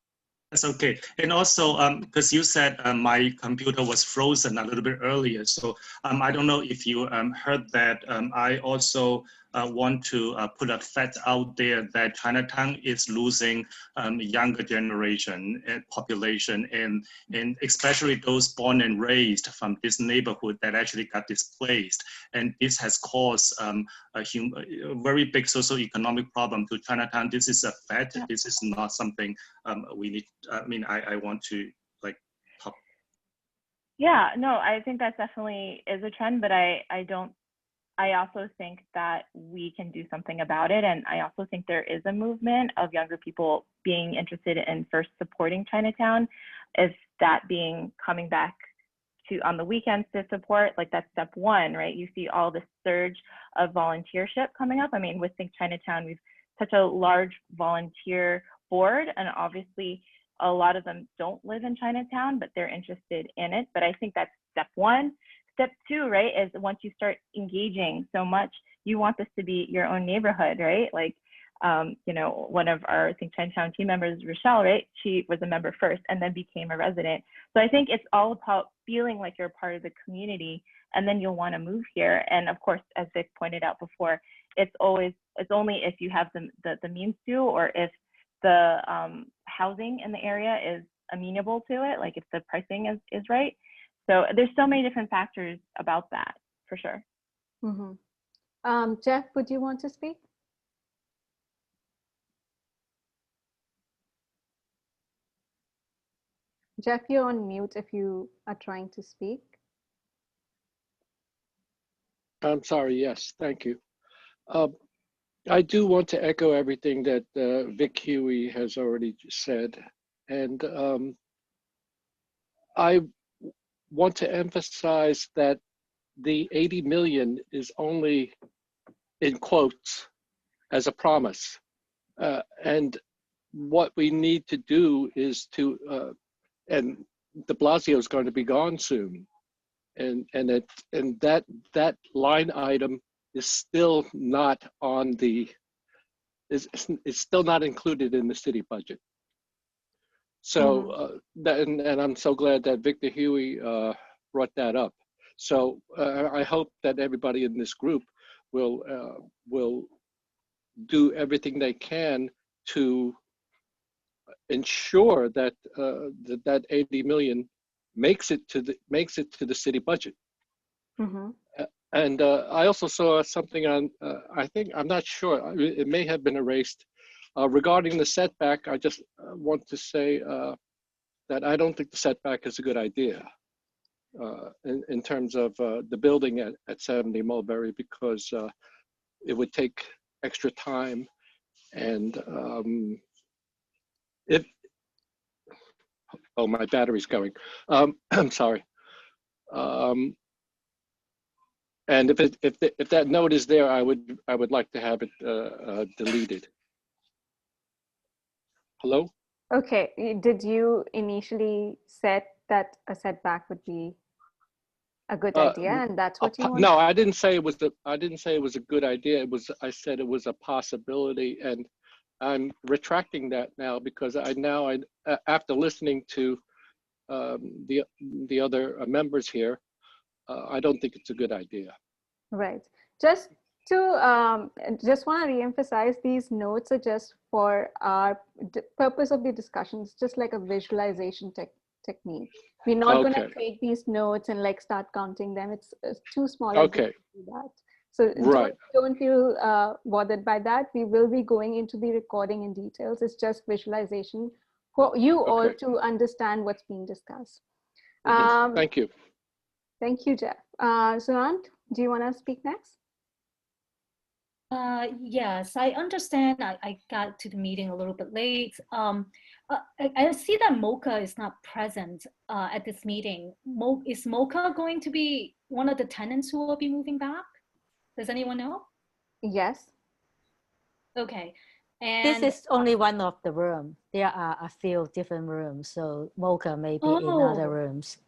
That's okay. And also, because you said my computer was frozen a little bit earlier, so I don't know if you heard that. I also want to put a fact out there that Chinatown is losing younger generation population, and especially those born and raised from this neighborhood that actually got displaced. And this has caused a very big socioeconomic problem to Chinatown. This is a fact. Yeah. This is not something we need. I mean, I want to like talk. Yeah, no, I think that definitely is a trend, but I also think that we can do something about it. And I also think there is a movement of younger people being interested in first supporting Chinatown, is that being coming back to on the weekends to support, like that's step one, right? You see all this surge of volunteership coming up. I mean, with Think Chinatown, we've such a large volunteer board, and obviously a lot of them don't live in Chinatown, but they're interested in it. But I think that's step one. Step two, right, is once you start engaging so much, you want this to be your own neighborhood, right? Like, one of our Think Chinatown team members, Rochelle, right? She was a member first and then became a resident. So I think it's all about feeling like you're part of the community, and then you'll want to move here. And of course, as Vic pointed out before, it's only if you have the means to, or if the housing in the area is amenable to it, like if the pricing is right. So there's so many different factors about that, for sure. Mm-hmm. Jeff, would you want to speak? Jeff, you're on mute if you are trying to speak. I'm sorry, yes, thank you. I do want to echo everything that Vic Huey has already said. And I want to emphasize that the 80 million is only in quotes as a promise. And what we need to do is to, and de Blasio is going to be gone soon. And that line item is still not on the, is still not included in the city budget. So, and I'm so glad that Victor Huey brought that up. So I hope that everybody in this group will do everything they can to ensure that that 80 million makes it to the city budget. And I also saw something on, I think, I'm not sure, it may have been erased, regarding the setback. I just want to say that I don't think the setback is a good idea in terms of the building at 70 Mulberry, because it would take extra time. And oh, my battery's going. I'm sorry. And if that note is there, I would like to have it deleted. Hello? Okay, did you initially set that a setback would be a good idea, and that's what you want? No, I didn't say it was a good idea. I said it was a possibility, and I'm retracting that now, because after listening to the other members here, I don't think it's a good idea. Right. Just to just want to reemphasize, these notes are just for our purpose of the discussions, just like a visualization technique. We're not going to take these notes and like start counting them. It's too small. Okay. To do that. So right. don't feel bothered by that. We will be going into the recording in details. It's just visualization for you all to understand what's being discussed. Thank you. Thank you, Jeff. Surant, do you want to speak next? Yes, I understand. I got to the meeting a little bit late. I see that Mocha is not present at this meeting. Is Mocha going to be one of the tenants who will be moving back? Does anyone know? Yes. Okay. And this is only one of the rooms. There are a few different rooms, so Mocha may be in other rooms.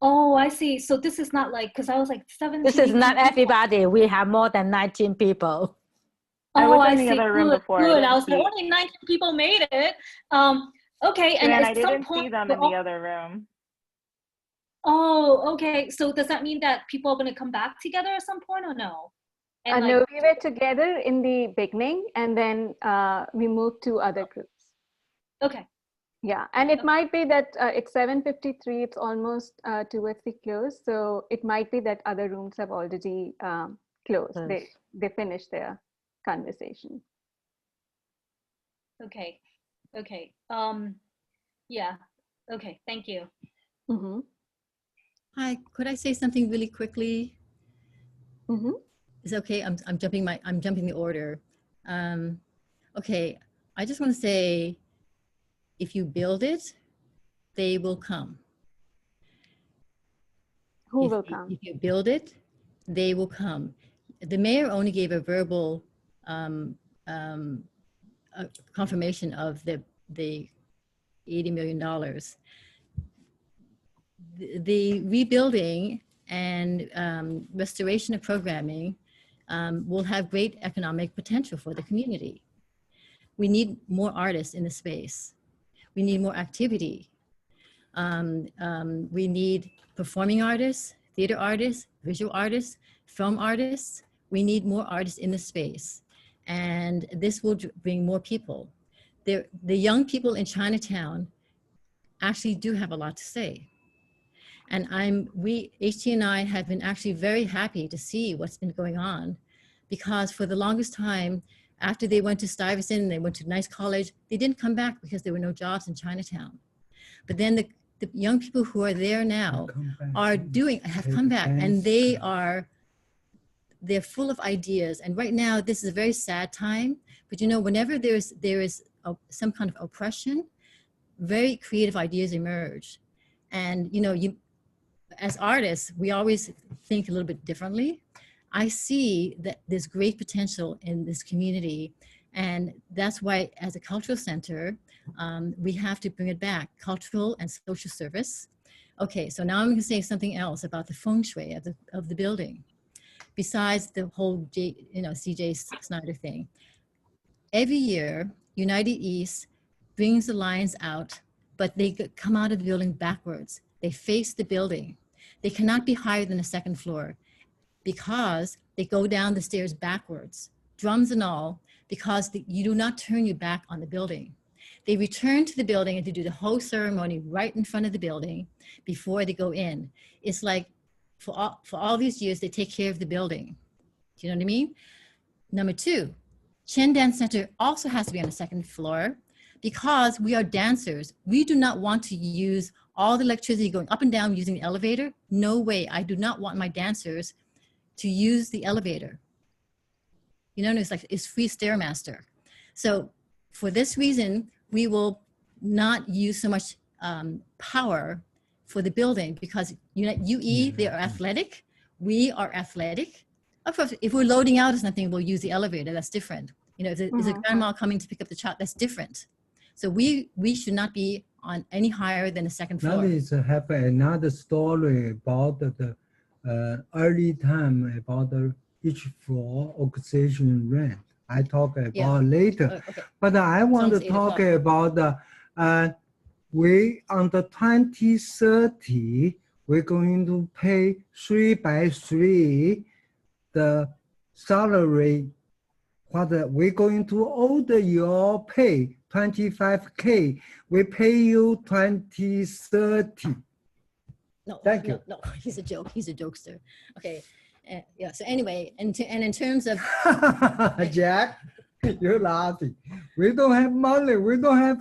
Oh, I see. So this is not like, because I was like 17. This is not everybody. We have more than 19 people. Oh, I see. Good, good. I was like, only 19 people made it. Okay, and I didn't see them in the other room. Oh, okay. So does that mean that people are going to come back together at some point, or no? And no, we were together in the beginning, and then we moved to other groups. Okay. Yeah, and it might be that it's 7:53. It's almost towards the close, so it might be that other rooms have already closed. They finished their conversation. Okay. Okay. Yeah. Okay. Thank you. Hi. Could I say something really quickly? Is it okay? I'm jumping the order. Okay. I just want to say, if you build it, they will come. Who will come? If you build it, they will come. The mayor only gave a verbal confirmation of the $80 million. The rebuilding and restoration of programming will have great economic potential for the community. We need more artists in the space. We need more activity. We need performing artists, theater artists, visual artists, film artists. We need more artists in the space. And this will bring more people. The young people in Chinatown actually do have a lot to say. And HT and I have been actually very happy to see what's been going on, because for the longest time, after they went to Stuyvesant, they went to nice college, they didn't come back because there were no jobs in Chinatown. But then the young people who are there now have come back, and they are they're full of ideas. And right now, this is a very sad time. But you know, whenever there is some kind of oppression, very creative ideas emerge. And you know, as artists, we always think a little bit differently. I see that there's great potential in this community. And that's why, as a cultural center, we have to bring it back, cultural and social service. Okay, so now I'm going to say something else about the feng shui of the building. Besides the whole CJ Snyder thing. Every year, United East brings the lines out, but they come out of the building backwards. They face the building. They cannot be higher than the second floor because they go down the stairs backwards, drums and all, because you do not turn your back on the building. They return to the building and to do the whole ceremony right in front of the building before they go in. It's like for all these years, they take care of the building. Do you know what I mean? Number two, Chen Dance Center also has to be on the second floor because we are dancers. We do not want to use all the electricity going up and down using the elevator. No way. I do not want my dancers to use the elevator. You know, it's free Stairmaster. So for this reason, we will not use so much power for the building because UE, they are athletic. We are athletic. Of course, if we're loading out or something, we'll use the elevator. That's different. You know, if there's a grandma coming to pick up the child, that's different. So we should not be on any higher than the second floor. That is have another story about the early time about each floor occupation rent. I talk about later, okay. But I want to talk about we on the 2030 we're going to pay 3 by 3 the salary. What we're going to order your pay 25K. We pay you 2030. No, thank you. No, he's a joke. He's a jokester. Okay. Yeah. So anyway, and in terms of Jack, you're laughing. We don't have money. We don't have,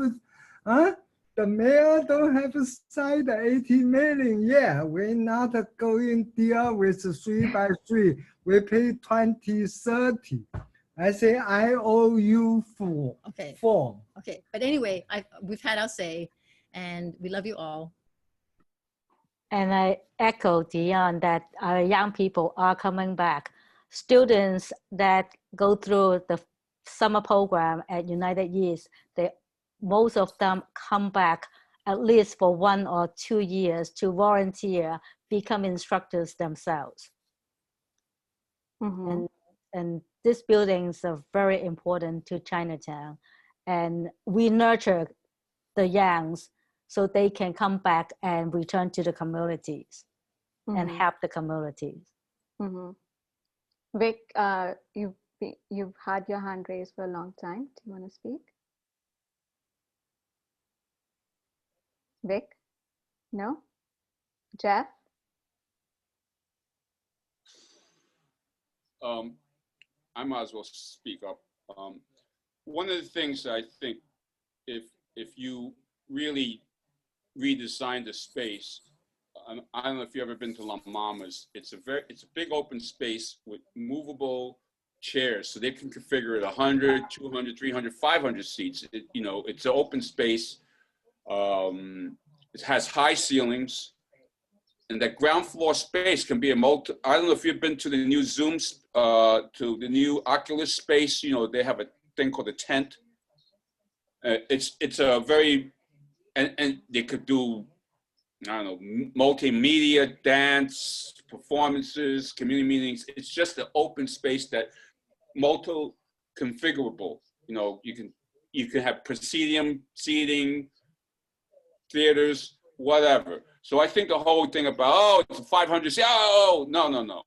the mayor don't have signed 80 million. Yeah, we're not going to deal with 3 by 3. We pay 2030. I say I owe you 4. Okay. 4. Okay. But anyway, we've had our say, and we love you all. And I echo Dion that our young people are coming back. Students that go through the summer program at United East, most of them come back at least for 1 or 2 years to volunteer, become instructors themselves. Mm-hmm. And these buildings are very important to Chinatown. And we nurture the youngs so they can come back and return to the communities and help the communities. Vic, you've had your hand raised for a long time. Do you want to speak? Vic? No? Jeff? I might as well speak up. One of the things I think, if you really redesign the space, I don't know if you've ever been to La Mama's. It's a big open space with movable chairs, so they can configure it 100, 200, 300, 500 seats. It's an open space. It has high ceilings. And that ground floor space can be I don't know if you've been to the new Zooms, to the new Oculus space, they have a thing called a tent. It's a very, and they could do, I don't know, multimedia, dance, performances, community meetings. It's just an open space that multi-configurable. You can have presidium, seating, theaters, whatever. So I think the whole thing about, it's 500, no.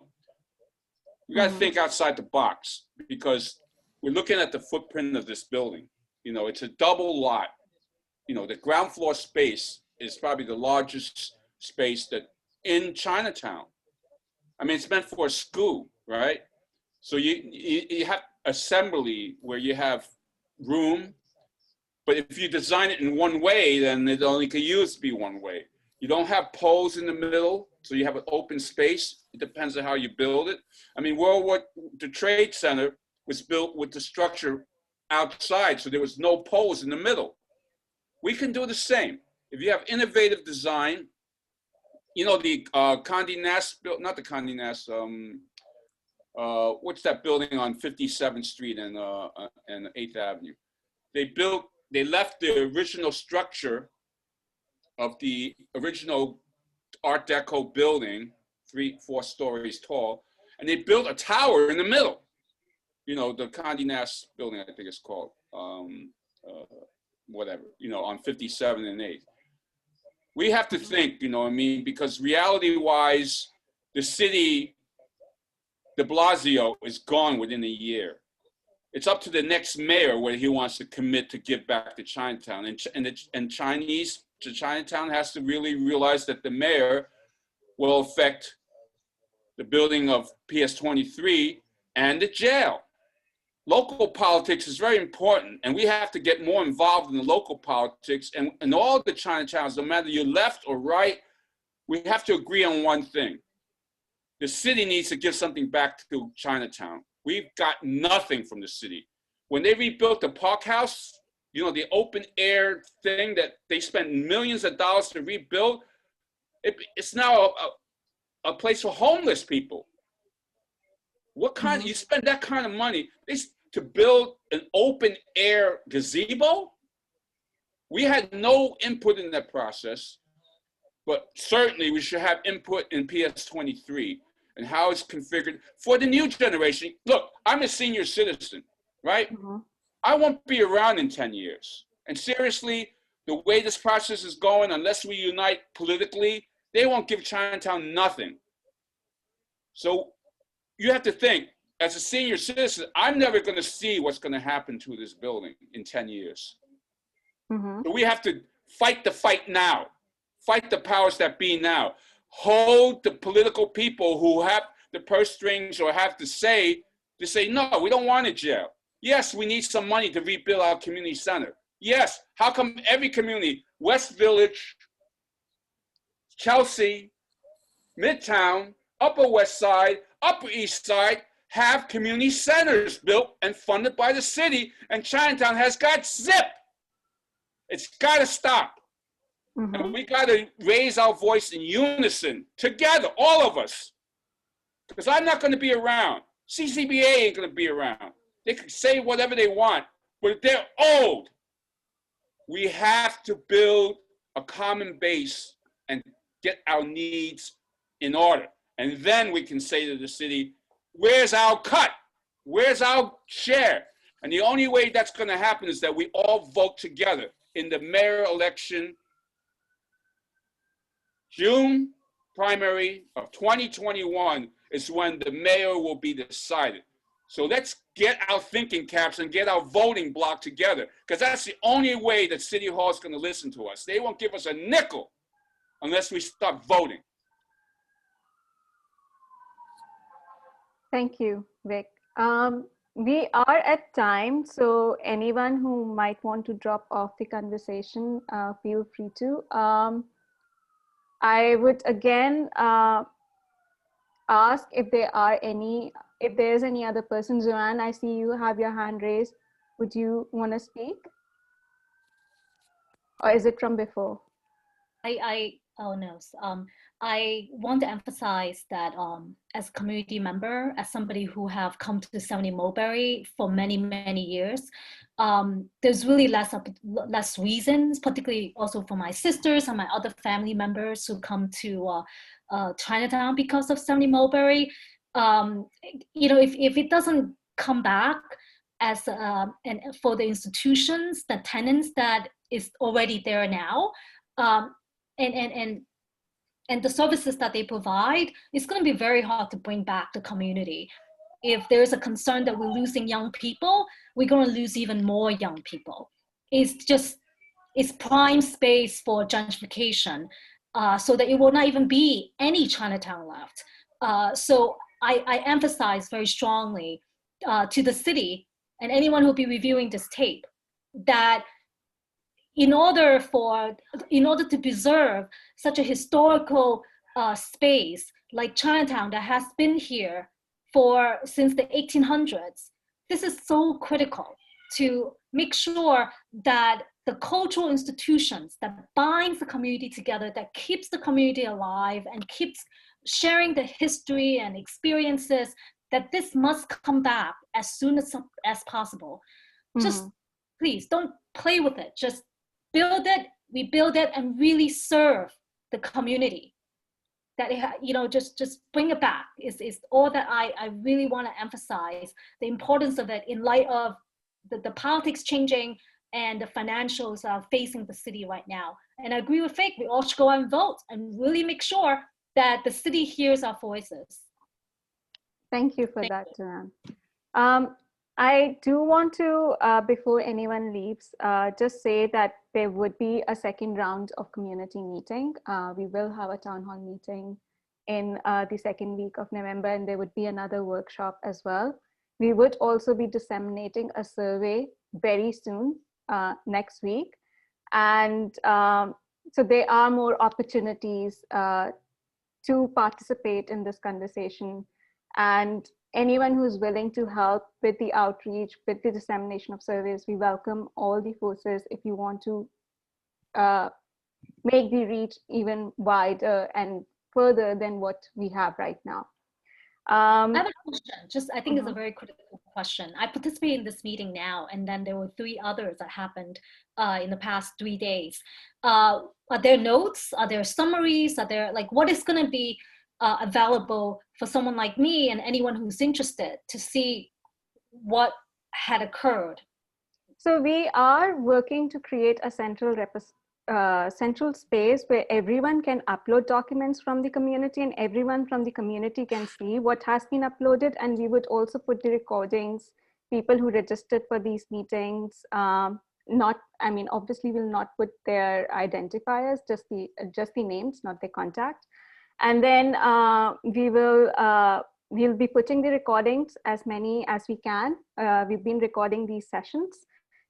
You got to think outside the box, because we're looking at the footprint of this building. It's a double lot. The ground floor space is probably the largest space that in Chinatown. I mean, it's meant for a school, right? So you have assembly where you have room, but if you design it in one way, then it only can use be one way. You don't have poles in the middle. So you have an open space. It depends on how you build it. I mean, the Trade Center was built with the structure outside, so there was no poles in the middle. We can do the same. If you have innovative design, you know, the Condé Nast, not the Condé Nast, what's that building on 57th Street and 8th Avenue? They left the original structure of the original Art Deco building, 3-4 stories tall, and they built a tower in the middle. You know, the Condé Nast building, I think it's called, whatever, you know, on 57 and 8th. We have to think, you know what I mean, because reality-wise, the city, de Blasio, is gone within a year. It's up to the next mayor whether he wants to commit to give back to Chinatown. And Chinatown has to really realize that the mayor will affect the building of PS 23 and the jail. Local politics is very important, and we have to get more involved in the local politics. And all the Chinatowns, no matter you're left or right, we have to agree on one thing. The city needs to give something back to Chinatown. We've got nothing from the city. When they rebuilt the Park House, you know, the open air thing that they spent millions of dollars to rebuild, it's now a place for homeless people. What kind, you spend that kind of money to build an open air gazebo? We had no input in that process, but certainly we should have input in PS 23 and how it's configured for the new generation. Look, I'm a senior citizen, right? I won't be around in 10 years. And seriously, the way this process is going, unless we unite politically, they won't give Chinatown nothing. So you have to think, as a senior citizen, I'm never going to see what's going to happen to this building in 10 years. So we have to fight the fight now. Fight the powers that be now. Hold the political people who have the purse strings or have to say, no, we don't want a jail. Yes, we need some money to rebuild our community center. Yes, how come every community, West Village, Chelsea, Midtown, Upper West Side, Upper East Side, have community centers built and funded by the city, and Chinatown has got zip. It's got to stop. And we got to raise our voice in unison, together, all of us. Because I'm not going to be around. CCBA ain't going to be around. They can say whatever they want, but they're old. We have to build a common base and get our needs in order. And then we can say to the city, where's our cut? Where's our share? And the only way that's going to happen is that we all vote together in the mayor election, June primary of 2021 is when the mayor will be decided. So let's get our thinking caps and get our voting block together, because that's the only way that City Hall is going to listen to us. They won't give us a nickel unless we start voting. Thank you, Vic. We are at time, so anyone who might want to drop off the conversation, feel free to. I would again ask if there's any other person. Joanne, I see you have your hand raised. Would you want to speak? Or is it from before? Oh no. I want to emphasize that as a community member, as somebody who have come to 70 Mulberry for many, many years, there's really less reasons, particularly also for my sisters and my other family members who come to Chinatown because of 70 Mulberry. You know, if it doesn't come back as and for the institutions, the tenants that is already there now, and the services that they provide, it's going to be very hard to bring back the community. If there's a concern that we're losing young people, we're going to lose even more young people. It's prime space for gentrification, so that it will not even be any Chinatown left. So I emphasize very strongly to the city and anyone who'll be reviewing this tape that in order to preserve such a historical space like Chinatown that has been here since the 1800s. This is so critical to make sure that the cultural institutions that binds the community together, that keeps the community alive and keeps sharing the history and experiences, that this must come back as soon as possible. Just please don't play with it. Just build it, rebuild it, and really serve the community. That just bring it back is all that I really want to emphasize, the importance of it in light of the politics changing and the financials facing the city right now. And I agree with Fake, we all should go out and vote and really make sure that the city hears our voices. Thank you for that, Joanne. I do want to, before anyone leaves, just say that there would be a second round of community meeting. We will have a town hall meeting in the second week of November, and there would be another workshop as well. We would also be disseminating a survey very soon, next week. And so there are more opportunities to participate in this conversation. And anyone who's willing to help with the outreach, with the dissemination of surveys, we welcome all the forces if you want to make the reach even wider and further than what we have right now. I have a question, I think it's a very critical question. I participate in this meeting now, and then there were 3 others that happened in the past 3 days. Are there notes? Are there summaries? Are there, what is gonna be available for someone like me and anyone who's interested to see what had occurred? So we are working to create a central space where everyone can upload documents from the community and everyone from the community can see what has been uploaded. And we would also put the recordings, people who registered for these meetings, obviously we'll not put their identifiers, just the names, not their contact. And then we'll be putting the recordings, as many as we can. We've been recording these sessions.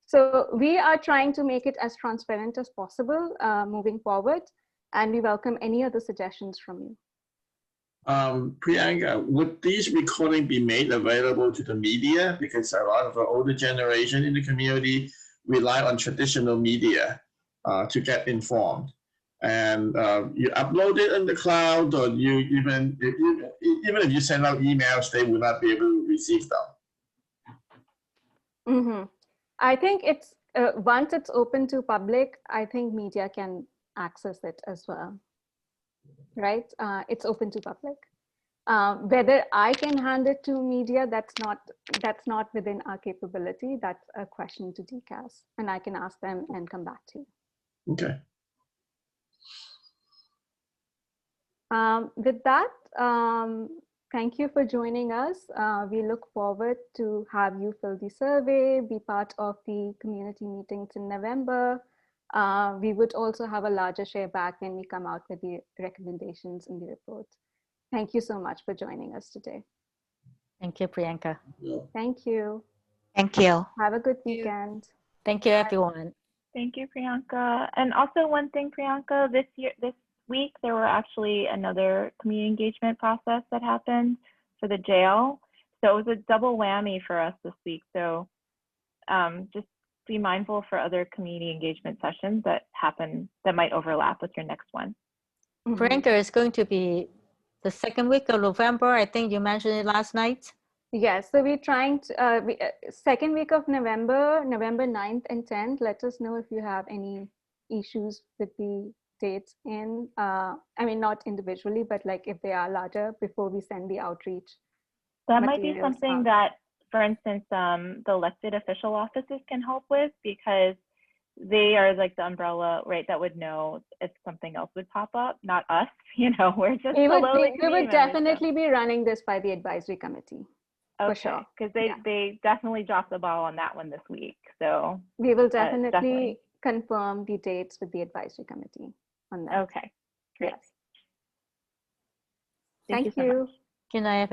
So we are trying to make it as transparent as possible moving forward. And we welcome any other suggestions from you. Priyanka, would these recordings be made available to the media? Because a lot of the older generation in the community rely on traditional media to get informed. And you upload it in the cloud, or even if you send out emails, they will not be able to receive them. I think it's once it's open to public, I think media can access it as well, right? It's open to public. Whether I can hand it to media, that's not within our capability. That's a question to DCAS, and I can ask them and come back to you. Okay. With that, thank you for joining us. We look forward to have you fill the survey, be part of the community meetings in November. We would also have a larger share back when we come out with the recommendations in the report. Thank you so much for joining us today. Thank you, Priyanka. Thank you. Thank you. Have a good weekend. Thank you, everyone. Thank you, Priyanka. And also one thing, Priyanka, this week, there were actually another community engagement process that happened for the jail. So it was a double whammy for us this week. So just be mindful for other community engagement sessions that happen that might overlap with your next one. Priyanka, is going to be the second week of November. I think you mentioned it last night. Yes, so we're trying to, second week of November 9th and 10th. Let us know if you have any issues with the dates in, not individually, but if they are larger before we send the outreach. That might be something that, for instance, the elected official offices can help with, because they are the umbrella, right, that would know if something else would pop up, not us. We're just we would definitely be running this by the advisory committee. Okay, for sure. Because they definitely dropped the ball on that one this week. So we will definitely confirm the dates with the advisory committee on that. Okay, great. Yes. Thank you. Good night, everyone.